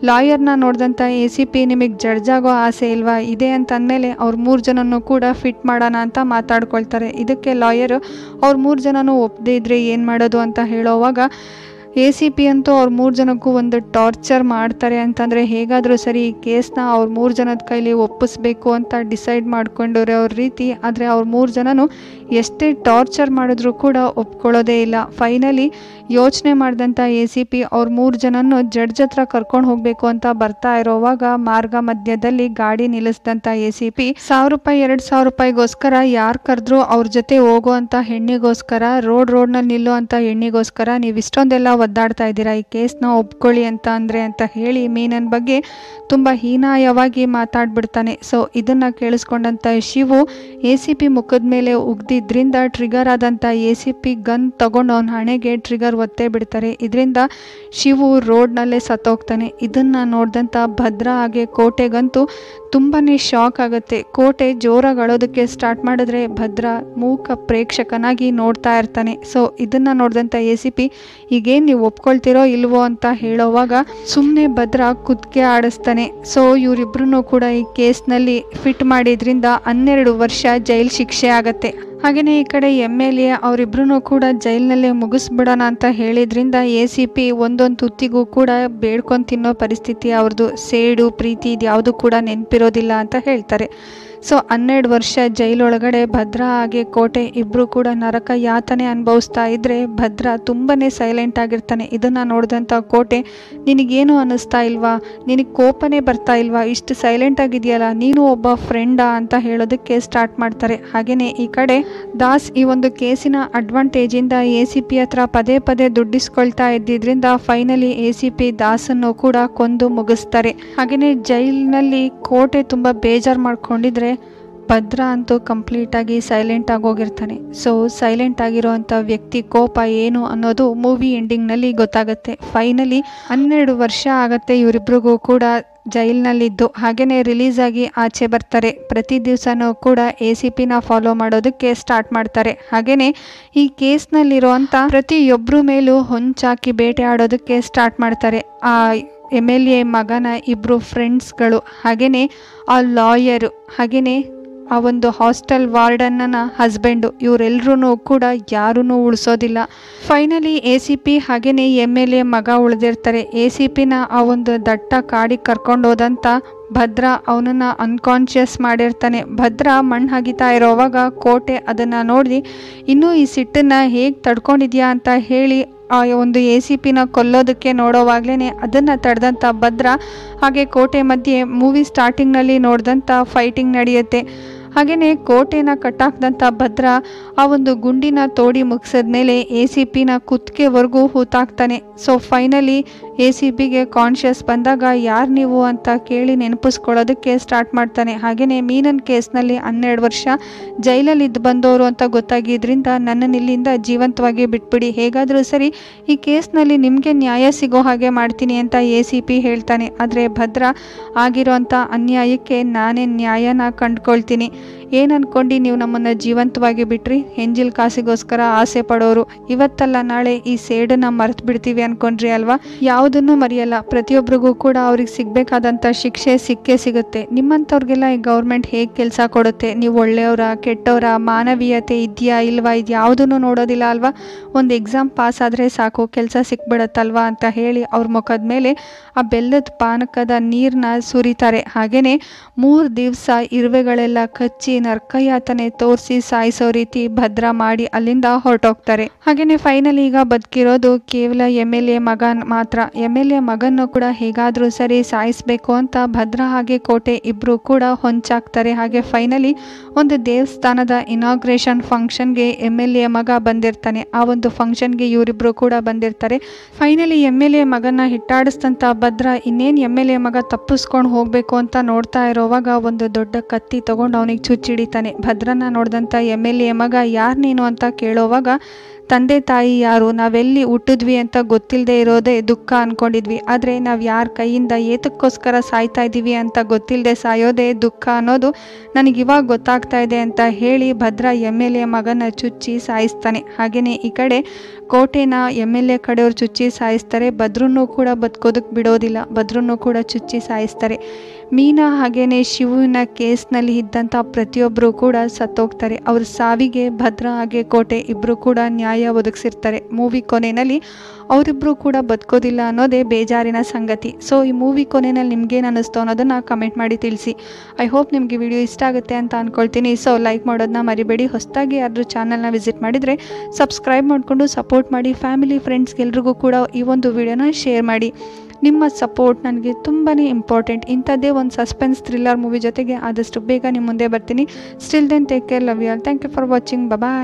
ಲಾಯರ್ನ ನೋಡಿದಂಥ ACP ನಿಮಗೆ ಜಡ್ಜ್ ಆಗೋ ಆಸೆ ಇಲ್ವಾ, ಇದೆ ಅಂತ ಅಂದಮೇಲೆ ಅವ್ರ 3 ಜನನೂ ಕೂಡ ಫಿಟ್ ಮಾಡೋಣ ಅಂತ ಮಾತಾಡ್ಕೊಳ್ತಾರೆ. ಇದಕ್ಕೆ ಲಾಯರ್ ಅವ್ರ 3 ಜನನೂ ಒಪ್ಪದೇ ಇದ್ರೆ ಏನು ಮಾಡೋದು ಅಂತ ಹೇಳೋವಾಗ ACP ಅಂತೂ ಅವ್ರ 3 ಜನಕ್ಕೂ ಒಂದು ಟಾರ್ಚರ್ ಮಾಡ್ತಾರೆ. ಅಂತಂದರೆ ಹೇಗಾದರೂ ಸರಿ ಈ ಕೇಸ್ನ ಅವ್ರ 3 ಜನದ ಕೈಲಿ ಒಪ್ಪಿಸ್ಬೇಕು ಅಂತ ಡಿಸೈಡ್ ಮಾಡ್ಕೊಂಡವ್ರೆ ಅವ್ರ ರೀತಿ. ಆದರೆ ಅವ್ರ 3 ಜನನೂ ಎಷ್ಟೇ ಟಾರ್ಚರ್ ಮಾಡಿದ್ರೂ ಕೂಡ ಒಪ್ಕೊಳ್ಳೋದೇ ಇಲ್ಲ. ಫೈನಲಿ ಯೋಚನೆ ಮಾಡಿದಂಥ ACP ಅವ್ರ 3 ಜನನ್ನು ಜಡ್ಜ್ ಹತ್ರ ಕರ್ಕೊಂಡು ಹೋಗಬೇಕು ಅಂತ ಬರ್ತಾ ಇರೋವಾಗ ಮಾರ್ಗ ಮಧ್ಯದಲ್ಲಿ ಗಾಡಿ ನಿಲ್ಲಿಸಿದಂಥ ACP 1000 ರೂಪಾಯಿ 2000 ರೂಪಾಯಿಗೋಸ್ಕರ ಯಾರು ಕರೆದ್ರೂ ಅವ್ರ ಜೊತೆ ಹೋಗುವಂಥ ಹೆಣ್ಣಿಗೋಸ್ಕರ ರೋಡ್ನಲ್ಲಿ ನಿಲ್ಲುವಂಥ ಹೆಣ್ಣಿಗೋಸ್ಕರ ನೀವು ಇಷ್ಟೊಂದೆಲ್ಲ ಒದ್ದಾಡ್ತಾ ಇದ್ದೀರಾ, ಈ ಕೇಸ್ನ ಒಪ್ಕೊಳ್ಳಿ ಅಂತ ಹೇಳಿ ಮೀನನ್ ಬಗ್ಗೆ ತುಂಬ ಹೀನಾಯವಾಗಿ ಮಾತಾಡ್ಬಿಡ್ತಾನೆ. ಸೊ ಇದನ್ನು ಕೇಳಿಸ್ಕೊಂಡಂಥ ಶಿವು ACP ಮುಖದ ಮೇಲೆ ಉಗ್ದಿದ್ರಿಂದ ಟ್ರಿಗರ್ ಆದಂಥ ACP ಗನ್ ತಗೊಂಡು ಅವನ ಹಣೆಗೆ ಟ್ರಿಗರ್ ಒತ್ತೇ ಬಿಡ್ತಾರೆ. ಇದರಿಂದ ಶಿವು ರೋಡ್ನಲ್ಲೇ ಸತ್ತೋಗ್ತಾನೆ. ಇದನ್ನು ನೋಡಿದಂಥ ಭದ್ರಾ ಹಾಗೆ ಕೋಟೆಗಂತೂ ತುಂಬಾ ಶಾಕ್ ಆಗುತ್ತೆ. ಕೋಟೆ ಜೋರಾಗಿ ಅಳೋದಕ್ಕೆ ಸ್ಟಾರ್ಟ್ ಮಾಡಿದ್ರೆ ಭದ್ರಾ ಮೂಕ ಪ್ರೇಕ್ಷಕನಾಗಿ ನೋಡ್ತಾ ಇರ್ತಾನೆ. ಸೊ ಇದನ್ನು ನೋಡಿದಂಥ ACP ಈಗೇನು ನೀವು ಒಪ್ಕೊಳ್ತಿರೋ ಇಲ್ವೋ ಅಂತ ಹೇಳೋವಾಗ ಸುಮ್ಮನೆ ಭದ್ರಾ ಕುತ್ತಿಗೆ ಆಡಿಸ್ತಾನೆ. ಸೊ ಇವರಿಬ್ರು ಕೂಡ ಈ ಕೇಸ್ನಲ್ಲಿ ಫಿಟ್ ಮಾಡಿದ್ರಿಂದ 12 ವರ್ಷ ಜೈಲ್ ಶಿಕ್ಷೆ ಆಗತ್ತೆ. ಹಾಗೆಯೇ ಈ ಕಡೆ MLA ಅವರಿಬ್ರು ಕೂಡ ಜೈಲಿನಲ್ಲೇ ಮುಗಿಸ್ಬಿಡೋಣ ಅಂತ ಹೇಳಿದ್ರಿಂದ ACP ಒಂದೊಂದು ತುತ್ತಿಗೂ ಕೂಡ ಬೇಡ್ಕೊಂಡು ತಿನ್ನೋ ಪರಿಸ್ಥಿತಿ ಅವ್ರದ್ದು. ಸೇಡು ಪ್ರೀತಿ ಇದ್ಯಾವುದು ಕೂಡ ನೆನಪಿರೋದಿಲ್ಲ ಅಂತ ಹೇಳ್ತಾರೆ. ಸೊ 12 ವರ್ಷ ಜೈಲೊಳಗಡೆ ಭದ್ರಾ ಹಾಗೆ ಕೋಟೆ ಇಬ್ಬರು ಕೂಡ ನರಕ ಯಾತನೆ ಅನುಭವಿಸ್ತಾ ಇದ್ದರೆ ಭದ್ರಾ ತುಂಬಾ ಸೈಲೆಂಟ್ ಆಗಿರ್ತಾನೆ. ಇದನ್ನು ನೋಡಿದಂಥ ಕೋಟೆ ನಿನಗೇನು ಅನ್ನಿಸ್ತಾ ಇಲ್ವಾ, ನಿನಗೆ ಕೋಪನೇ ಬರ್ತಾ ಇಲ್ವಾ, ಇಷ್ಟು ಸೈಲೆಂಟ್ ಆಗಿದೆಯಲ್ಲ, ನೀನು ಒಬ್ಬ ಫ್ರೆಂಡಾ ಅಂತ ಹೇಳೋದಕ್ಕೆ ಸ್ಟಾರ್ಟ್ ಮಾಡ್ತಾರೆ. ಹಾಗೆಯೇ ಈ ಕಡೆ ದಾಸ್ ಈ ಒಂದು ಕೇಸಿನ ಅಡ್ವಾಂಟೇಜಿಂದ ACP ಹತ್ರ ಪದೇ ಪದೇ ದುಡ್ಡಿಸ್ಕೊಳ್ತಾ ಇದ್ದಿದ್ರಿಂದ ಫೈನಲಿ ACP ದಾಸನ್ನು ಕೂಡ ಕೊಂದು ಮುಗಿಸ್ತಾರೆ. ಹಾಗೆಯೇ ಜೈಲಿನಲ್ಲಿ ಕೋಟೆ ತುಂಬ ಬೇಜಾರು ಮಾಡ್ಕೊಂಡಿದ್ರೆ ಭದ್ರಾ ಅಂತೂ ಕಂಪ್ಲೀಟಾಗಿ ಸೈಲೆಂಟ್ ಆಗೋಗಿರ್ತಾನೆ. ಸೊ ಸೈಲೆಂಟ್ ಆಗಿರೋವಂಥ ವ್ಯಕ್ತಿ ಕೋಪ ಏನು ಅನ್ನೋದು ಮೂವಿ ಎಂಡಿಂಗ್ನಲ್ಲಿ ಗೊತ್ತಾಗುತ್ತೆ. ಫೈನಲಿ 12 ವರ್ಷ ಆಗತ್ತೆ ಇವರಿಬ್ರಿಗೂ ಕೂಡ ಜೈಲಿನಲ್ಲಿದ್ದು. ಹಾಗೆಯೇ ರಿಲೀಸ್ ಆಗಿ ಆಚೆ ಬರ್ತಾರೆ. ಪ್ರತಿ ದಿವಸನೂ ಕೂಡ ACPನ ಫಾಲೋ ಮಾಡೋದಕ್ಕೆ ಸ್ಟಾರ್ಟ್ ಮಾಡ್ತಾರೆ. ಹಾಗೆಯೇ ಈ ಕೇಸ್ನಲ್ಲಿರುವಂಥ ಪ್ರತಿಯೊಬ್ಬರ ಮೇಲೂ ಹೊಂಚಾಕಿ ಬೇಟೆ ಆಡೋದಕ್ಕೆ ಸ್ಟಾರ್ಟ್ ಮಾಡ್ತಾರೆ. ಆ MLA ಮಗನ ಇಬ್ಬರು ಫ್ರೆಂಡ್ಸ್ಗಳು, ಹಾಗೆಯೇ ಆ ಲಾಯರು, ಹಾಗೆಯೇ ಆ ಒಂದು ಹಾಸ್ಟೆಲ್ ವಾರ್ಡನ್ನ ಹಸ್ಬೆಂಡು, ಇವರೆಲ್ಲರೂ ಕೂಡ ಯಾರೂ ಉಳಿಸೋದಿಲ್ಲ. ಫೈನಲಿ ACP ಹಾಗೆಯೇ MLA ಮಗ ಉಳಿದಿರ್ತಾರೆ. ACPನ ಆ ಒಂದು ದಟ್ಟ ಕಾಡಿಗೆ ಕರ್ಕೊಂಡೋದಂಥ ಭದ್ರಾ ಅವನನ್ನು ಅನ್ಕಾನ್ಷಿಯಸ್ ಮಾಡಿರ್ತಾನೆ. ಭದ್ರಾ ಮಣ್ಣು ಹಗಿತಾ ಇರೋವಾಗ ಕೋಟೆ ಅದನ್ನು ನೋಡಿ ಇನ್ನೂ ಈ ಸಿಟ್ಟನ್ನು ಹೇಗೆ ತಡ್ಕೊಂಡಿದ್ಯಾ ಅಂತ ಹೇಳಿ ಆ ಒಂದು ACPನ ಕೊಲ್ಲೋದಕ್ಕೆ ನೋಡೋವಾಗ್ಲೇ ಅದನ್ನು ತಡೆದಂಥ ಭದ್ರಾ ಹಾಗೆ ಕೋಟೆ ಮಧ್ಯೆ ಮೂವಿ ಸ್ಟಾರ್ಟಿಂಗ್ನಲ್ಲಿ ನೋಡಿದಂಥ ಫೈಟಿಂಗ್ ನಡೆಯುತ್ತೆ. ಹಾಗೆಯೇ ಕೋಟೆನ ಕಟ್ಟಾಕ್ದಂಥ ಭದ್ರಾ ಆ ಒಂದು ಗುಂಡಿನ ತೋಡಿ ಮುಗಿಸಿದ್ಮೇಲೆ ACPನ ಕುತ್ತಿಗೆವರೆಗೂ ಹೂತಾಕ್ತಾನೆ. ಸೊ ಫೈನಲಿ ACPಗೆ ಕಾನ್ಷಿಯಸ್ ಬಂದಾಗ ಯಾರು ನೀವು ಅಂತ ಕೇಳಿ ನೆನಪಿಸ್ಕೊಳ್ಳೋದಕ್ಕೆ ಸ್ಟಾರ್ಟ್ ಮಾಡ್ತಾನೆ. ಹಾಗೆಯೇ ಮೀನನ್ ಕೇಸ್ನಲ್ಲಿ 12 ವರ್ಷ ಜೈಲಲ್ಲಿ ಇದ್ದು ಬಂದವರು ಅಂತ ಗೊತ್ತಾಗಿದ್ದರಿಂದ ನನ್ನನ್ನು ಇಲ್ಲಿಂದ ಜೀವಂತವಾಗಿ ಬಿಟ್ಬಿಡಿ, ಹೇಗಾದರೂ ಸರಿ ಈ ಕೇಸ್ನಲ್ಲಿ ನಿಮಗೆ ನ್ಯಾಯ ಸಿಗೋ ಹಾಗೆ ಮಾಡ್ತೀನಿ ಅಂತ ACP ಹೇಳ್ತಾನೆ. ಆದರೆ ಭದ್ರಾ ಆಗಿರೋಂಥ ಅನ್ಯಾಯಕ್ಕೆ ನಾನೇ ನ್ಯಾಯನ ಕಂಡುಕೊಳ್ತೀನಿ, ಏನು ಅನ್ಕೊಂಡು ನೀವು ನಮ್ಮನ್ನು ಜೀವಂತವಾಗಿ ಬಿಟ್ರಿ? ಎಂಜಿಲ್ ಕಾಸಿಗೋಸ್ಕರ ಆಸೆ ಪಡೋರು ಇವತ್ತಲ್ಲ ನಾಳೆ ಈ ಸೇಡನ್ನು ಮರೆತು ಬಿಡ್ತೀವಿ ಅನ್ಕೊಂಡ್ರಿ ಅಲ್ವಾ? ಯಾವುದನ್ನು ಮರೆಯಲ್ಲ. ಪ್ರತಿಯೊಬ್ಬರಿಗೂ ಕೂಡ ಅವ್ರಿಗೆ ಸಿಗಬೇಕಾದಂಥ ಶಿಕ್ಷೆ ಸಿಕ್ಕೇ ಸಿಗುತ್ತೆ. ನಿಮ್ಮಂಥವ್ರಿಗೆಲ್ಲ ಈ ಗೌರ್ಮೆಂಟ್ ಹೇಗೆ ಕೆಲಸ ಕೊಡುತ್ತೆ? ನೀವು ಒಳ್ಳೆಯವರ ಕೆಟ್ಟವರ, ಮಾನವೀಯತೆ ಇದೆಯಾ ಇಲ್ವಾ, ಇದು ಯಾವುದನ್ನು ನೋಡೋದಿಲ್ಲ ಅಲ್ವಾ? ಒಂದು ಎಕ್ಸಾಮ್ ಪಾಸ್ ಆದರೆ ಸಾಕು, ಕೆಲಸ ಸಿಕ್ಬಿಡತ್ತಲ್ವಾ ಅಂತ ಹೇಳಿ ಅವ್ರ ಮುಖದ ಮೇಲೆ ಆ ಬೆಲ್ಲದ ಪಾನಕದ ನೀರನ್ನ ಸುರಿತಾರೆ. ಹಾಗೆಯೇ 3 ದಿವಸ ಇರುವೆಗಳೆಲ್ಲ ಕಚ್ಚಿ ನರಕಯಾತನೆ ತೋರಿಸಿ ಸಾಯಿಸೋ ರೀತಿ ಭದ್ರ ಮಾಡಿ ಅಲ್ಲಿಂದ ಹೊರಟೋಗ್ತಾರೆ. ಹಾಗೆಯೇ ಫೈನಲಿ ಈಗ ಬದುಕಿರೋದು ಕೇವಲ MLA ಮಗ ಮಾತ್ರ. MLA ಮಗನ್ನು ಕೂಡ ಹೇಗಾದರೂ ಸರಿ ಸಾಯಿಸಬೇಕು ಅಂತ ಭದ್ರ ಹಾಗೆ ಕೋಟೆ ಇಬ್ಬರು ಕೂಡ ಹೊಂಚಾಕ್ತಾರೆ. ಹಾಗೆ ಫೈನಲಿ ಒಂದು ದೇವಸ್ಥಾನದ ಇನಾಗ್ರೇಷನ್ ಫಂಕ್ಷನ್ಗೆ MLA ಮಗ ಬಂದಿರ್ತಾನೆ. ಆ ಒಂದು ಫಂಕ್ಷನ್ಗೆ ಇವರಿಬ್ಬರು ಕೂಡ ಬಂದಿರ್ತಾರೆ. ಫೈನಲಿ MLA ಮಗನ ಹಿಟ್ಟಾಡಿಸ್ತಂತ ಭದ್ರ ಇನ್ನೇನು MLA ಮಗ ತಪ್ಪಿಸ್ಕೊಂಡು ಹೋಗಬೇಕು ಅಂತ ನೋಡ್ತಾ ಇರೋವಾಗ ಒಂದು ದೊಡ್ಡ ಕತ್ತಿ ತಗೊಂಡು ಅವನಿಗೆ ಚುಚ್ಚಿಡಿತಾನೆ. ಭದ್ರನ ನೋಡಿದಂಥ MLA ಮಗ ಯಾರು ನೀನು ಅಂತ ಕೇಳೋವಾಗ ತಂದೆ ತಾಯಿ ಯಾರು, ನಾವೆಲ್ಲಿ ಹುಟ್ಟಿದ್ವಿ ಅಂತ ಗೊತ್ತಿಲ್ಲದೆ ಇರೋದೇ ದುಃಖ ಅಂದ್ಕೊಂಡಿದ್ವಿ, ಆದರೆ ನಾವು ಯಾರ ಕೈಯಿಂದ ಏತಕ್ಕೋಸ್ಕರ ಸಾಯ್ತಾ ಇದ್ದೀವಿ ಅಂತ ಗೊತ್ತಿಲ್ಲದೆ ಸಾಯೋದೇ ದುಃಖ ಅನ್ನೋದು ನನಗಿವಾಗ ಗೊತ್ತಾಗ್ತಾ ಇದೆ ಅಂತ ಹೇಳಿ ಭದ್ರ MLA ಮಗನ ಚುಚ್ಚಿ ಸಾಯಿಸ್ತಾನೆ. ಹಾಗೆಯೇ ಈ ಕಡೆ ಕೋಟೆನ MLA ಕಡೆಯವ್ರು ಚುಚ್ಚಿ ಸಾಯಿಸ್ತಾರೆ. ಭದ್ರನ್ನು ಕೂಡ ಬದುಕೋದಕ್ಕೆ ಬಿಡೋದಿಲ್ಲ, ಭದ್ರನ್ನು ಕೂಡ ಚುಚ್ಚಿ ಸಾಯಿಸ್ತಾರೆ. ಮೀನಾ ಹಾಗೆಯೇ ಶಿವನ ಕೇಸ್ನಲ್ಲಿ ಇದ್ದಂಥ ಪ್ರತಿಯೊಬ್ಬರು ಕೂಡ ಸತ್ತೋಗ್ತಾರೆ. ಅವ್ರ ಸಾವಿಗೆ ಭದ್ರ ಹಾಗೆ ಕೋಟೆ ಇಬ್ಬರು ಕೂಡ ನ್ಯಾಯ ಒದಗಿಸಿರ್ತಾರೆ. ಮೂವಿ ಕೊನೆಯಲ್ಲಿ ಅವರಿಬ್ಬರು ಕೂಡ ಬದುಕೋದಿಲ್ಲ ಅನ್ನೋದೇ ಬೇಜಾರಿನ ಸಂಗತಿ. ಸೊ ಈ ಮೂವಿ ಕೊನೆಯಲ್ಲಿ ನಿಮ್ಗೇನು ಅನ್ನಿಸ್ತು ಅನ್ನೋದನ್ನು ಕಮೆಂಟ್ ಮಾಡಿ ತಿಳಿಸಿ. ಐ ಹೋಪ್ ನಿಮಗೆ ವಿಡಿಯೋ ಇಷ್ಟ ಆಗುತ್ತೆ ಅಂತ ಅಂದ್ಕೊಳ್ತೀನಿ. ಸೊ ಲೈಕ್ ಮಾಡೋದನ್ನ ಮರಿಬೇಡಿ. ಹೊಸದಾಗಿ ಯಾರಾದರೂ ಚಾನಲ್ನ ವಿಸಿಟ್ ಮಾಡಿದರೆ ಸಬ್ಸ್ಕ್ರೈಬ್ ಮಾಡಿಕೊಂಡು ಸಪೋರ್ಟ್ ಮಾಡಿ. ಫ್ಯಾಮಿಲಿ ಫ್ರೆಂಡ್ಸ್ಗೆಲ್ರಿಗೂ ಕೂಡ ಈ ಒಂದು ವಿಡಿಯೋನ ಶೇರ್ ಮಾಡಿ. ನಿಮ್ಮ ಸಪೋರ್ಟ್ ನನಗೆ ತುಂಬಾ ಇಂಪಾರ್ಟೆಂಟ್. ಇಂಥದ್ದೇ ಒಂದು ಸಸ್ಪೆನ್ಸ್ ಥ್ರಿಲ್ಲರ್ ಮೂವಿ ಜೊತೆಗೆ ಆದಷ್ಟು ಬೇಗ ನಿಮ್ಮ ಮುಂದೆ ಬರ್ತೀನಿ. Still then take care, love you all. Thank you for watching. Bye.